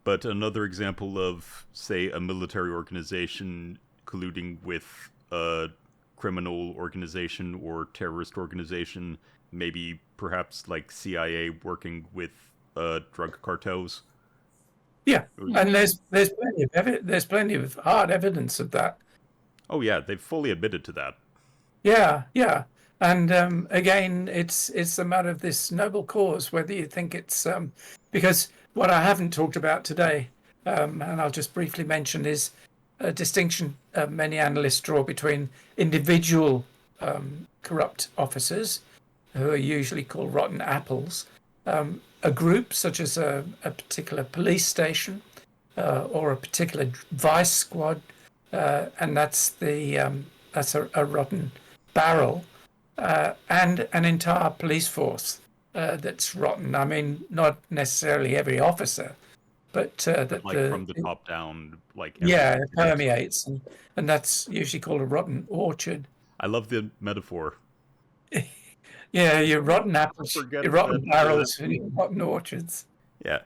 But another example of, say, a military organization colluding with a criminal organization or terrorist organization, maybe perhaps like CIA working with drug cartels. Yeah, and there's plenty of hard evidence of that. Oh yeah, they've fully admitted to that. Yeah. And again, it's a matter of this noble cause, whether you think it's because what I haven't talked about today, and I'll just briefly mention, is a distinction many analysts draw between individual corrupt officers, who are usually called rotten apples, a group such as a particular police station or a particular vice squad, and that's a rotten barrel. And an entire police force that's rotten. I mean, not necessarily every officer, but that from the top down, it permeates, and that's usually called a rotten orchard. I love the metaphor. Yeah, your rotten apples, your rotten barrels, and your rotten orchards. Yeah,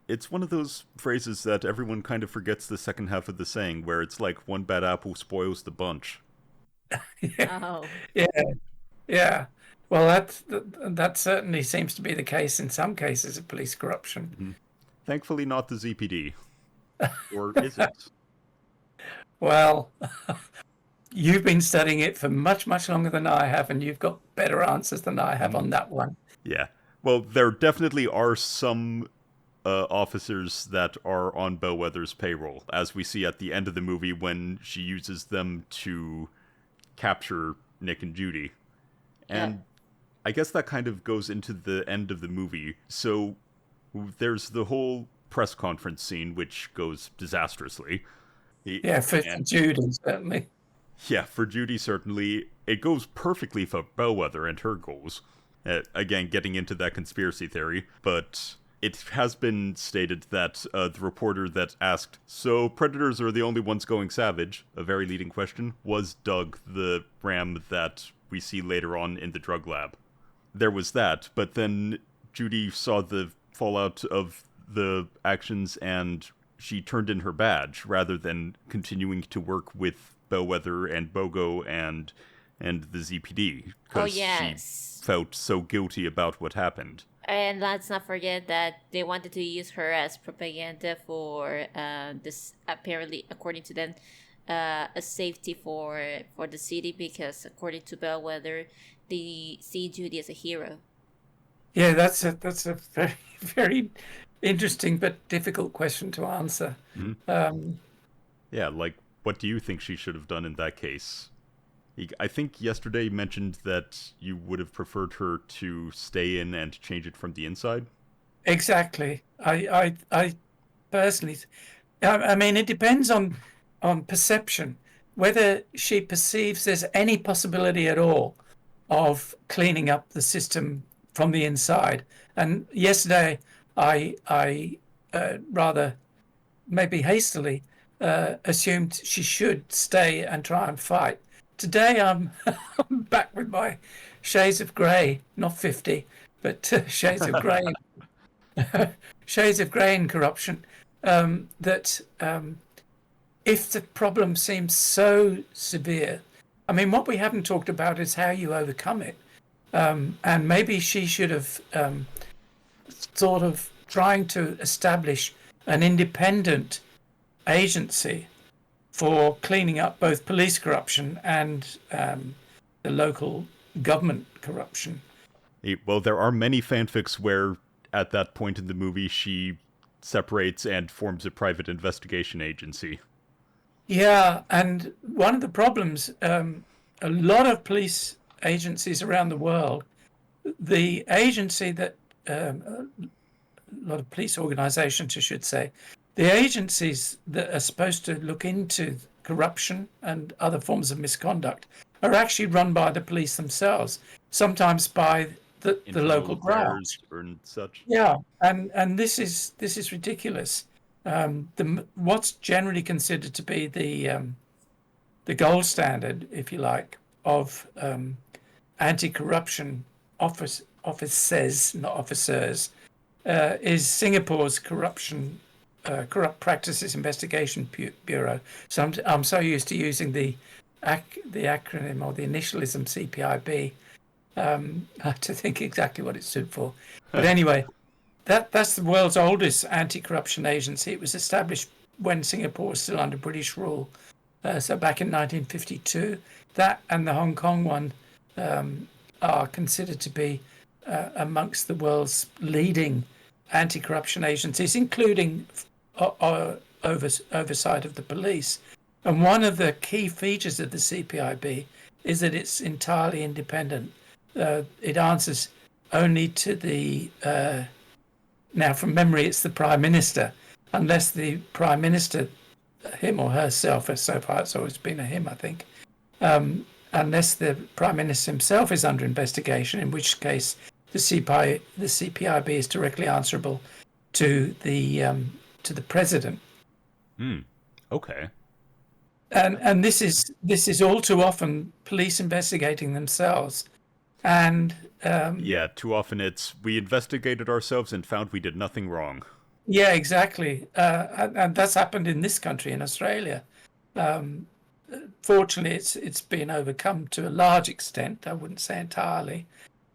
it's one of those phrases that everyone kind of forgets the second half of the saying, where it's like one bad apple spoils the bunch. Yeah. Well, that certainly seems to be the case in some cases of police corruption. Mm-hmm. Thankfully, not the ZPD. Or is it? Well, you've been studying it for much, much longer than I have, and you've got better answers than I have on that one. Yeah. Well, there definitely are some officers that are on Bellwether's payroll, as we see at the end of the movie when she uses them to capture Nick and Judy. And I guess that kind of goes into the end of the movie. So there's the whole press conference scene, which goes disastrously. Yeah, for Judy, certainly. Yeah, for Judy, certainly. It goes perfectly for Bellwether and her goals. Again, getting into that conspiracy theory. But it has been stated that the reporter that asked, so predators are the only ones going savage, a very leading question, was Doug, the ram that we see later on in the drug lab. There was that, but then Judy saw the fallout of the actions and she turned in her badge rather than continuing to work with Bellwether and Bogo and the ZPD. Because she felt so guilty about what happened. And let's not forget that they wanted to use her as propaganda for this, apparently, according to them, a safety for the city, because according to Bellwether, they see Judy as a hero. Yeah, that's a very, very interesting but difficult question to answer. Mm-hmm. Yeah, what do you think she should have done in that case? I think yesterday you mentioned that you would have preferred her to stay in and change it from the inside. Exactly. I personally, I mean, it depends on perception, whether she perceives there's any possibility at all of cleaning up the system from the inside. And yesterday, I rather maybe hastily assumed she should stay and try and fight. Today, I'm back with my shades of grey, not 50, but shades of grey, shades of grey in corruption. That if the problem seems so severe I mean, what we haven't talked about is how you overcome it. And maybe she should have thought of trying to establish an independent agency for cleaning up both police corruption and the local government corruption. Well, there are many fanfics where, at that point in the movie, she separates and forms a private investigation agency. Yeah, and one of the problems, a lot of police agencies around the world, the agency that, a lot of police organizations, I should say, the agencies that are supposed to look into corruption and other forms of misconduct are actually run by the police themselves, sometimes by the local branch and such. Yeah, and this is ridiculous. What's generally considered to be the gold standard, if you like, of anti-corruption offices, not officers, is Singapore's corrupt practices investigation bureau. So I'm so used to using the acronym or the initialism CPIB. To think exactly what it stood for. But anyway, that's the world's oldest anti-corruption agency. It was established when Singapore was still under British rule. So back in 1952. That and the Hong Kong one are considered to be amongst the world's leading anti-corruption agencies, including oversight of the police. And one of the key features of the CPIB is that it's entirely independent. It answers only to the, now from memory, it's the Prime Minister, unless the Prime Minister, him or herself, so far it's always been a him, I think, unless the Prime Minister himself is under investigation, in which case the CPIB is directly answerable to the President. Okay. And this is all too often police investigating themselves. And yeah, too often it's we investigated ourselves and found we did nothing wrong. Yeah, exactly. And that's happened in this country, in Australia. Fortunately, it's been overcome to a large extent. I wouldn't say entirely,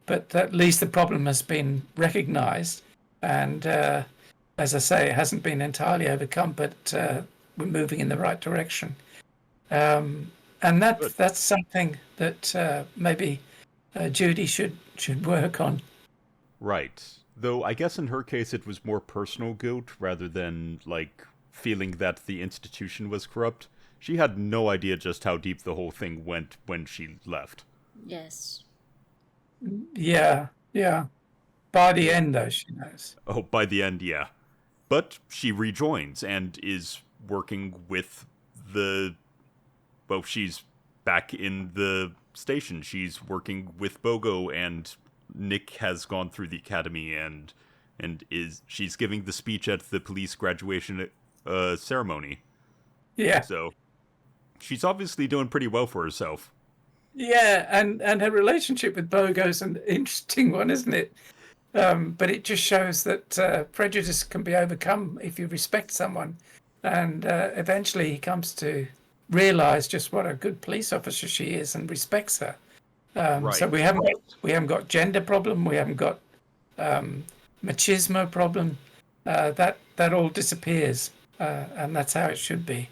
but at least the problem has been recognised. And as I say, it hasn't been entirely overcome, but we're moving in the right direction. And that's something that maybe Judy should work on. Right. Though I guess in her case it was more personal guilt rather than, like, feeling that the institution was corrupt. She had no idea just how deep the whole thing went when she left. Yes. Yeah. By the end, though, she knows. Oh, by the end, yeah. But she rejoins and is working with she's back in the station. She's working with Bogo, and Nick has gone through the academy and she's giving the speech at the police graduation ceremony. Yeah. So she's obviously doing pretty well for herself. Yeah, and her relationship with Bogo's an interesting one, isn't it? But it just shows that prejudice can be overcome if you respect someone, and eventually he comes to realise just what a good police officer she is and respects her. Right. So we haven't got gender problem, we haven't got machismo problem. That all disappears, and that's how it should be.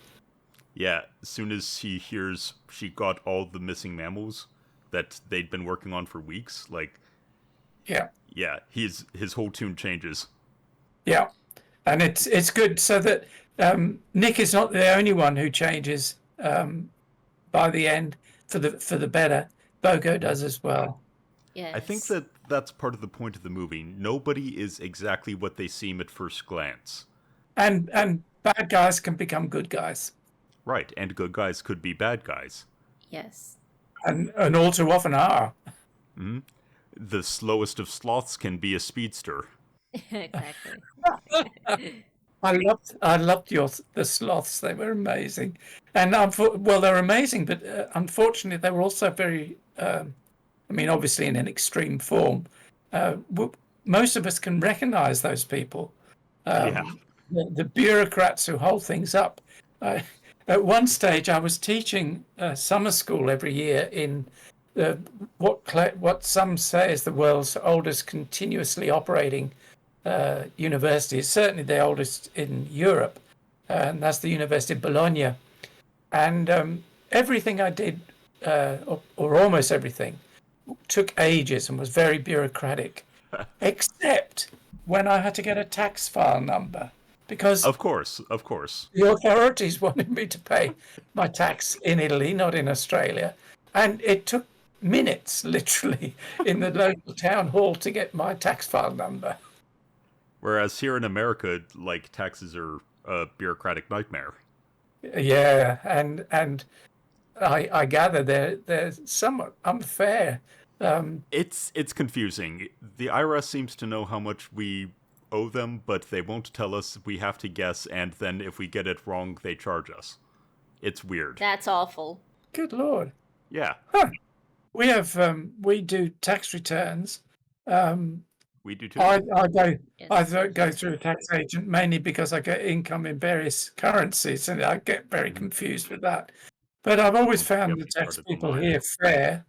Yeah, as soon as he hears she got all the missing mammals that they'd been working on for weeks, yeah, his whole tune changes. Yeah, and it's good so that Nick is not the only one who changes by the end for the better. Bogo does as well. Yes. I think that's part of the point of the movie. Nobody is exactly what they seem at first glance. And bad guys can become good guys. Right, and good guys could be bad guys. Yes. And all too often are. Mm-hmm. The slowest of sloths can be a speedster. Exactly. I loved the sloths. They were amazing, and they're amazing. But unfortunately, they were also very. Obviously, in an extreme form. Most of us can recognise those people. Yeah. The bureaucrats who hold things up. At one stage, I was teaching summer school every year in what some say is the world's oldest continuously operating university. It's certainly the oldest in Europe, and that's the University of Bologna. And everything I did, or almost everything, took ages and was very bureaucratic, except when I had to get a tax file number, because Of course. the authorities wanted me to pay my tax in Italy, not in Australia. And it took minutes, literally, in the local town hall to get my tax file number. Whereas here in America, like, taxes are a bureaucratic nightmare. Yeah, and I gather they're somewhat unfair. It's confusing. The IRS seems to know how much we owe them, but they won't tell us. We have to guess, and then if we get it wrong, they charge us. It's weird. That's awful. Good Lord. Yeah, We have we do tax returns. we do too. I go Yes. I go through a tax agent mainly because I get income in various currencies, and I get very confused with that. But I've always Well, found yeah, the we tax started people online. here fair.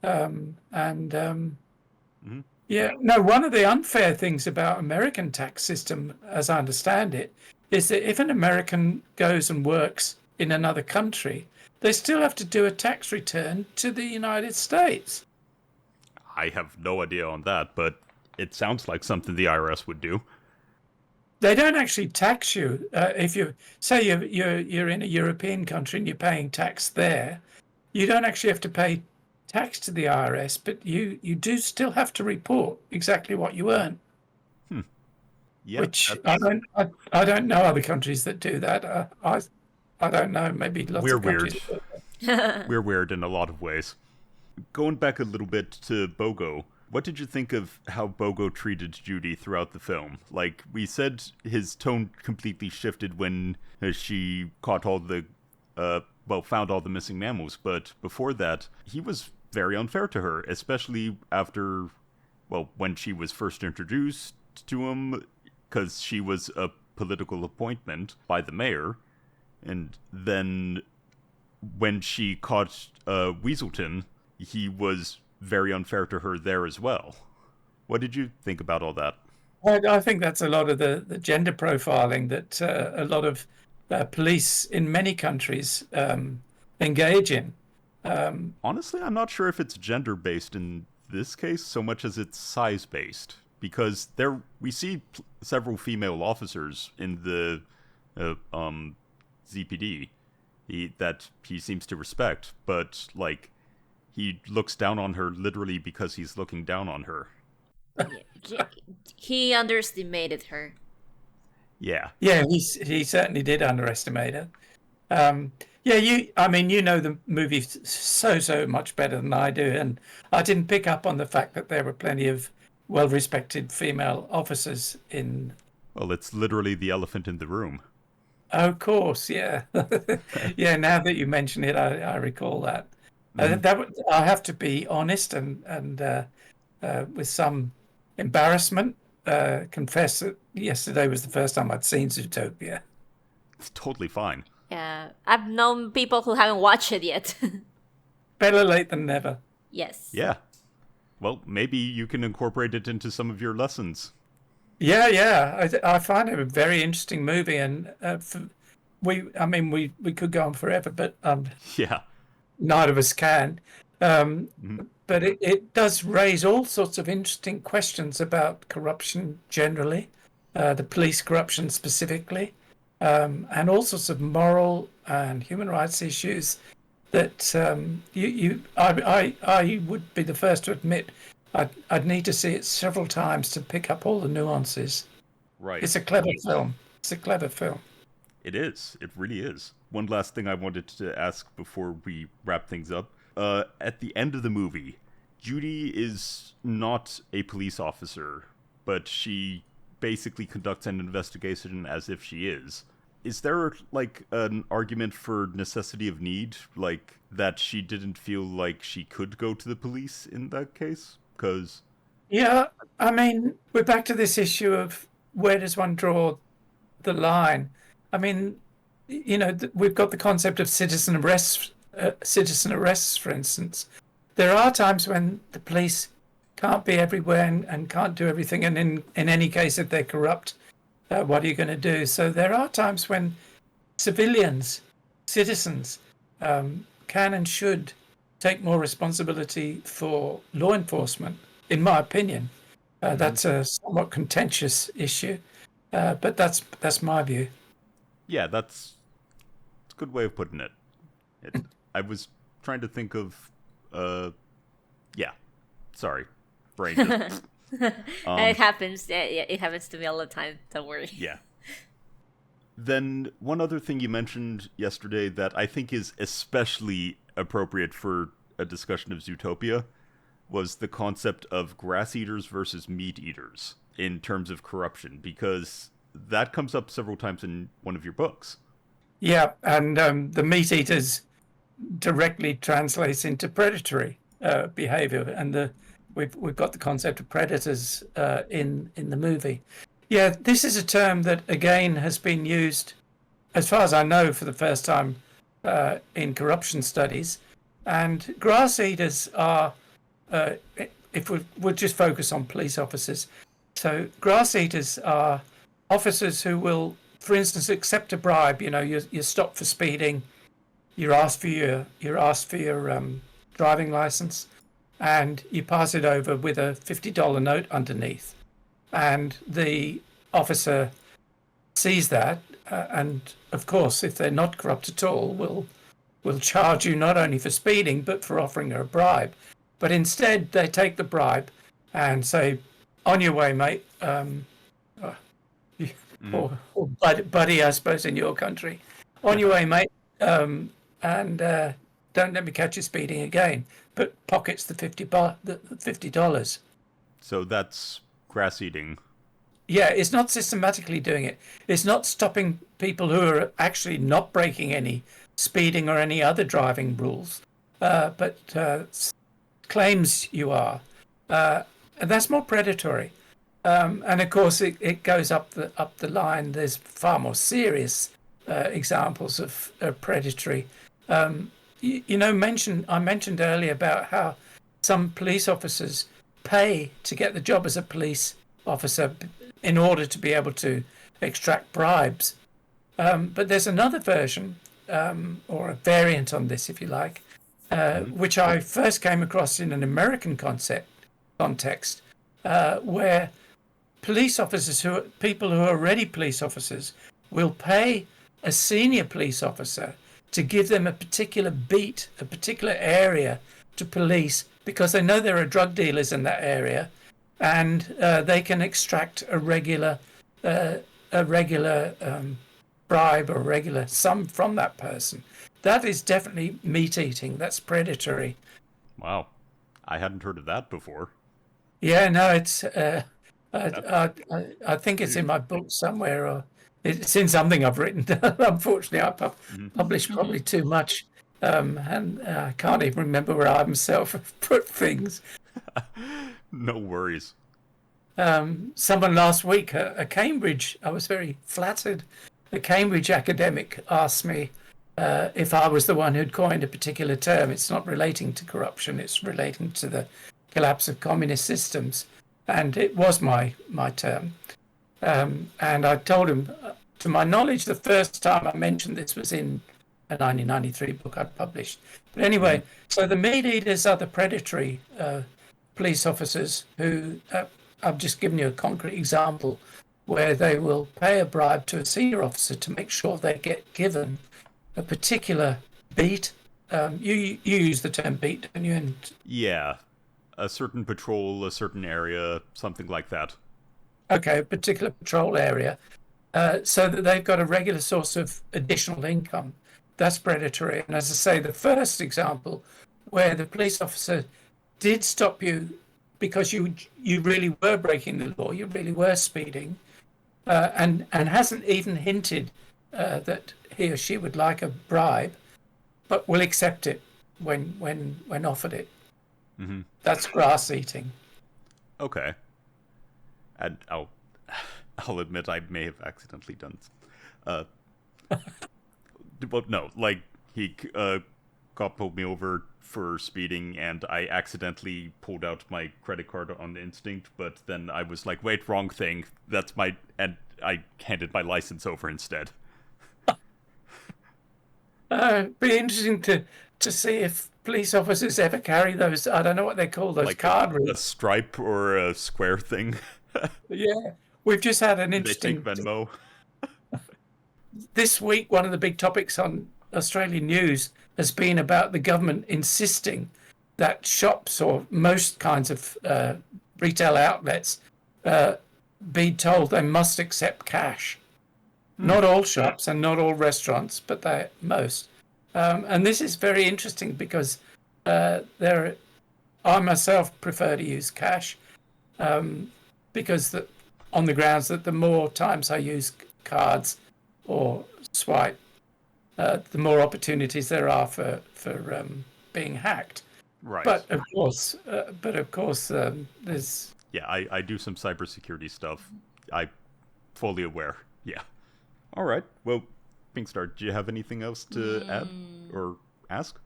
And Mhm. yeah, no, one of the unfair things about American tax system, as I understand it, is that if an American goes and works in another country, they still have to do a tax return to the United States. I have no idea on that, but it sounds like something the IRS would do. They don't actually tax you if you say you're in a European country and you're paying tax there. You don't actually have to pay tax to the IRS, but you do still have to report exactly what you earn. Yeah, Which that's- I don't know other countries that do that. I don't know. Maybe lots We're of countries. we're weird in a lot of ways. Going back a little bit to Bogo, what did you think of how Bogo treated Judy throughout the film? Like, we said his tone completely shifted when she caught all the, found all the missing mammals, but before that, he was very unfair to her, especially after, when she was first introduced to him, because she was a political appointment by the mayor, and then when she caught Weaselton, he was very unfair to her there as well. What did you think about all that? I think that's a lot of the gender profiling that a lot of police in many countries engage in. Honestly, I'm not sure if it's gender-based in this case so much as it's size-based, because there we see several female officers in the ZPD that he seems to respect, but, like, he looks down on her literally because he's looking down on her. He underestimated her. Yeah. Yeah, he certainly did underestimate her. You know the movie so much better than I do, and I didn't pick up on the fact that there were plenty of well-respected female officers in. Well, it's literally the elephant in the room. Oh, of course, yeah, yeah. Now that you mention it, I recall that. I have to be honest and with some embarrassment, confess that yesterday was the first time I'd seen Zootopia. It's totally fine. Yeah, I've known people who haven't watched it yet. Better late than never. Yes. Yeah. Well, maybe you can incorporate it into some of your lessons. Yeah. I find it a very interesting movie, and we could go on forever, but Yeah. neither of us can. But it does raise all sorts of interesting questions about corruption generally, the police corruption specifically, and all sorts of moral and human rights issues that I would be the first to admit I'd need to see it several times to pick up all the nuances. Right. It's a clever film. It's a clever film. It is. It really is. One last thing I wanted to ask before we wrap things up. At the end of the movie, Judy is not a police officer, but she basically conducts an investigation as if she is. Is there, like, an argument for necessity of need? Like, that she didn't feel like she could go to the police in that case? Because... Yeah, I mean, we're back to this issue of where does one draw the line? I mean, we've got the concept of citizen arrests, for instance. There are times when the police can't be everywhere and can't do everything, and in any case, if they're corrupt, what are you going to do? So there are times when citizens, can and should take more responsibility for law enforcement, in my opinion. That's a somewhat contentious issue, but that's my view. Yeah, that's a good way of putting it. I was trying to think of, yeah, sorry, brain just... It happens. Yeah, it happens to me all the time. Don't worry. Yeah. Then one other thing you mentioned yesterday that I think is especially appropriate for a discussion of Zootopia was the concept of grass eaters versus meat eaters in terms of corruption, because that comes up several times in one of your books. Yeah, and the meat eaters directly translates into predatory behavior, and we've got the concept of predators in the movie. Yeah, this is a term that again has been used, as far as I know, for the first time in corruption studies. And grass eaters are, if we'll just focus on police officers. So grass eaters are officers who will, for instance, accept a bribe. You're stopped for speeding, you're asked for your driving license, and you pass it over with a $50 note underneath. And the officer sees that, and of course, if they're not corrupt at all, will charge you not only for speeding but for offering her a bribe. But instead, they take the bribe and say, "On your way, mate," or buddy, I suppose, in your country. "On your way, mate, and don't let me catch you speeding again." But pockets the $50. So that's grass eating. Yeah, it's not systematically doing it. It's not stopping people who are actually not breaking any speeding or any other driving rules, but claims you are. And that's more predatory. And of course, it goes up the line. There's far more serious examples of predatory. I mentioned earlier about how some police officers pay to get the job as a police officer in order to be able to extract bribes. But there's another version, or a variant on this, if you like, which I first came across in an American context, where police officers, people who are already police officers, will pay a senior police officer to give them a particular beat, a particular area to police, because they know there are drug dealers in that area, and they can extract a regular bribe or a regular sum from that person. That is definitely meat eating. That's predatory. Wow, I hadn't heard of that before. Yeah, no, it's. I think it's in my book somewhere, or it's in something I've written. Unfortunately, I published probably too much, and I can't even remember where I myself have put things. No worries. Someone last week, a Cambridge, I was very flattered. A Cambridge academic asked me if I was the one who'd coined a particular term. It's not relating to corruption, it's relating to the collapse of communist systems. And it was my term. And I told him, to my knowledge, the first time I mentioned this was in a 1993 book I'd published. But anyway, so the meat eaters are the predatory police officers who, I've just given you a concrete example, where they will pay a bribe to a senior officer to make sure they get given a particular beat. You use the term beat, don't you? And yeah, a certain patrol, a certain area, something like that. Okay, a particular patrol area, so that they've got a regular source of additional income. That's predatory. And as I say, the first example where the police officer did stop you because you really were breaking the law, you really were speeding, and hasn't even hinted that he or she would like a bribe, but will accept it when offered it. Mm-hmm. That's grass eating. Okay. And I'll admit I may have accidentally done well, no, like he cop pulled me over for speeding, and I accidentally pulled out my credit card on instinct. But then I was like, wait, wrong thing. And I handed my license over instead. Be interesting to see if police officers ever carry those. I don't know what they call those Like card a readers. stripe or a square thing. Yeah, we've just had an They interesting. take Venmo. This week, one of the big topics on Australian news has been about the government insisting that shops or most kinds of retail outlets be told they must accept cash. Not all shops and not all restaurants, but most. And this is very interesting because I myself prefer to use cash because on the grounds that the more times I use cards or swipe, the more opportunities there are for being hacked. Right. But of course, there's. Yeah, I do some cybersecurity stuff. I'm fully aware. Yeah. All right. Well, Pinkstar, do you have anything else to add or ask?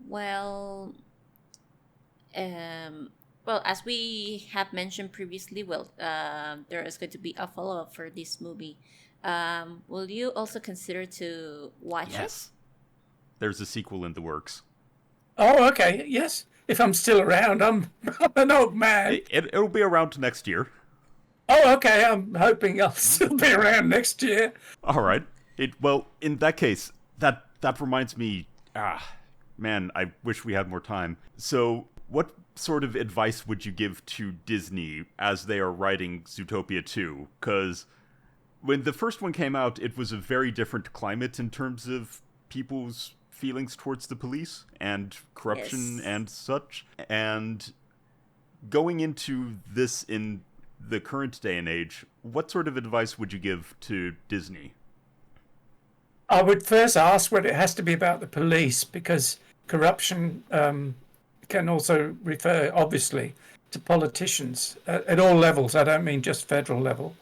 Well, as we have mentioned previously, there is going to be a follow-up for this movie. Will you also consider to watch Yes. There's a sequel in the works. Oh, okay. Yes. If I'm still around, I'm an old man. It'll be around next year. Oh, okay. I'm hoping I'll still be around next year. All right. Well, in that case, that reminds me. Man, I wish we had more time. So, what sort of advice would you give to Disney as they are writing Zootopia 2? Because when the first one came out, it was a very different climate in terms of people's feelings towards the police and corruption and such. And going into this in the current day and age, what sort of advice would you give to Disney? I would first ask whether it has to be about the police, because corruption can also refer, obviously, to politicians at all levels. I don't mean just federal level.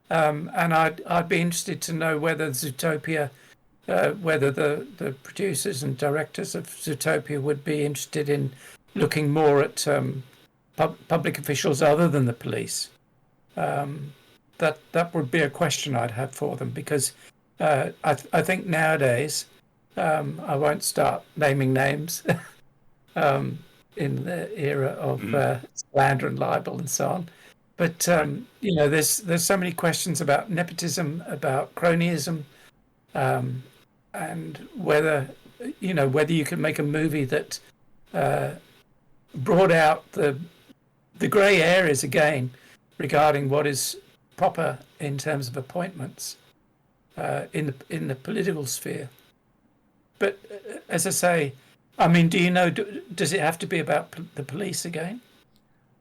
And I'd be interested to know whether Zootopia, whether the producers and directors of Zootopia would be interested in looking more at public officials other than the police. That would be a question I'd have for them, because I think nowadays, I won't start naming names in the era of slander and libel and so on. But there's so many questions about nepotism, about cronyism, and whether you could make a movie that brought out the grey areas again regarding what is proper in terms of appointments in the political sphere. But as I say, I mean, do you know? Does it have to be about the police again?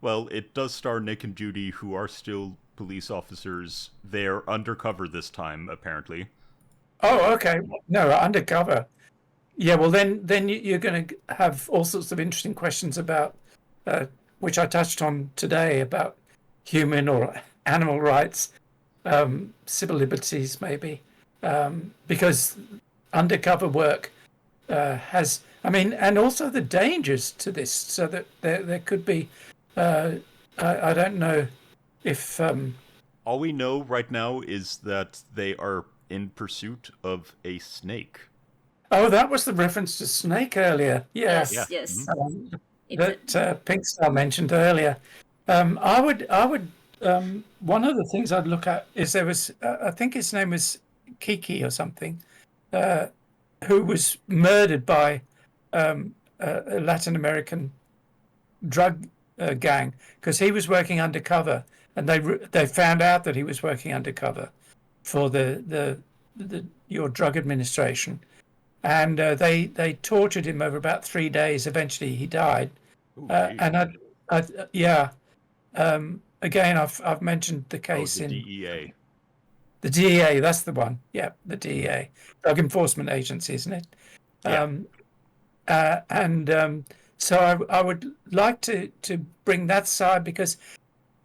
Well, it does star Nick and Judy, who are still police officers. They're undercover this time, apparently. Oh, okay. No, undercover. Yeah, well, then you're going to have all sorts of interesting questions about, which I touched on today, about human or animal rights, civil liberties, maybe, because undercover work has, I mean, and also the dangers to this, so that there could be, I don't know if... All we know right now is that they are in pursuit of a snake. Oh, that was the reference to snake earlier. Yeah. Yes. That Pink Star mentioned earlier. I would. One of the things I'd look at is there was, I think his name was Kiki or something, who was murdered by a Latin American drug gang, because he was working undercover, and they found out that he was working undercover for your drug administration, and they tortured him over about 3 days. Eventually, he died. Ooh, Again, I've mentioned the case the in DEA. The DEA. That's the one. Yeah, the DEA, Drug Enforcement Agency, isn't it? Yeah. So I would like to bring that side, because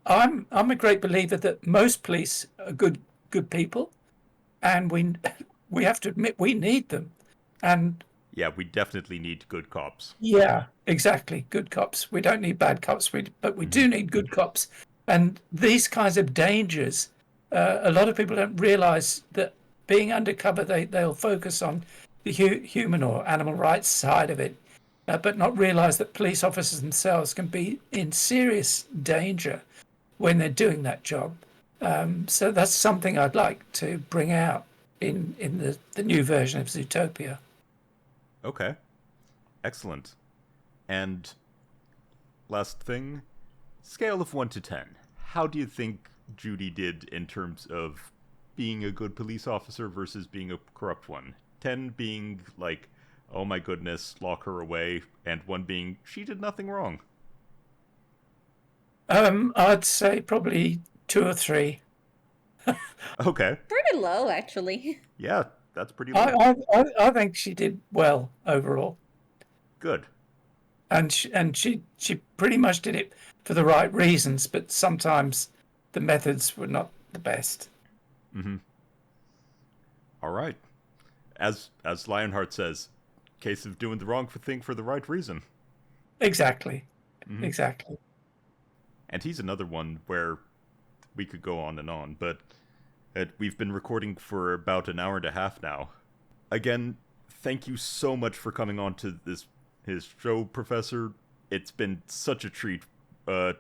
I'm a great believer that most police are good people, and we have to admit we need them. And Yeah, we definitely need good cops. yeah, exactly. Good cops. We don't need bad cops, but we do need good cops. And these kinds of dangers, a lot of people don't realize that being undercover, they'll focus on the human or animal rights side of it, but not realize that police officers themselves can be in serious danger when they're doing that job. So that's something I'd like to bring out in the new version of Zootopia. Okay. Excellent. And last thing, scale of 1 to 10. How do you think Judy did in terms of being a good police officer versus being a corrupt one? 10 being like, oh my goodness, lock her away, and 1 being, she did nothing wrong. I'd say probably 2 or 3. Okay. Pretty low, actually. Yeah, that's pretty low. I think she did well overall, Good. and she pretty much did it for the right reasons, but sometimes the methods were not the best. Mm-hmm. All right. As Lionheart says, case of doing the wrong thing for the right reason. Exactly. Mhm. Exactly. And he's another one where we could go on, but we've been recording for about an hour and a half now. Again, thank you so much for coming on to his show, Professor. It's been such a treat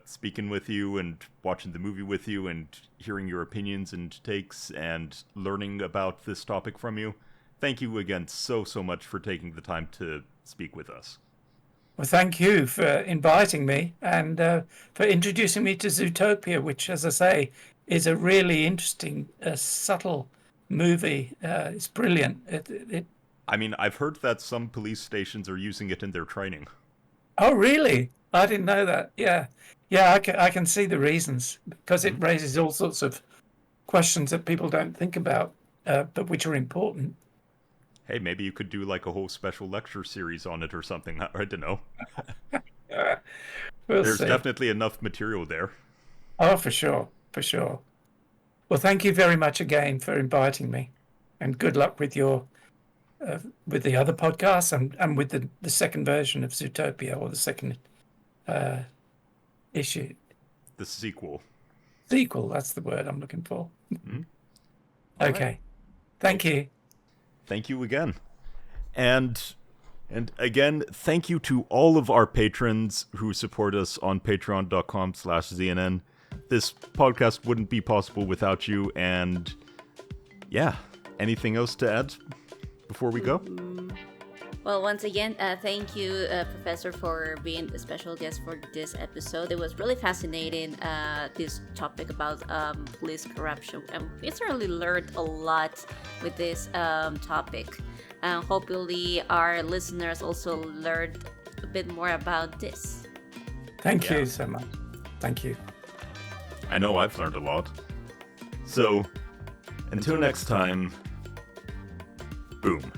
speaking with you and watching the movie with you and hearing your opinions and takes and learning about this topic from you. Thank you again so much for taking the time to speak with us. Well, thank you for inviting me and for introducing me to Zootopia, which, as I say, is a really interesting, subtle movie. It's brilliant. I mean, I've heard that some police stations are using it in their training. Oh, really? I didn't know that. Yeah. I can see the reasons, because it raises all sorts of questions that people don't think about, but which are important. Hey, maybe you could do like a whole special lecture series on it or something. I don't know. There's See. definitely enough material there. Oh, for sure. Well, thank you very much again for inviting me, and good luck with your with the other podcasts and with the second version of Zootopia, or the second issue. The sequel. Sequel, that's the word I'm looking for. Mm-hmm. Okay. Right. Thank you. Thank you again. And again, thank you to all of our patrons who support us on patreon.com/ZNN. This podcast wouldn't be possible without you, and yeah. Anything else to add before we go? Well, once again, thank you, Professor, for being a special guest for this episode. It was really fascinating, this topic about police corruption. And we certainly learned a lot with this topic. Hopefully, our listeners also learned a bit more about this. Thank you so much. Thank you. I know I've learned a lot. So, until next time, boom.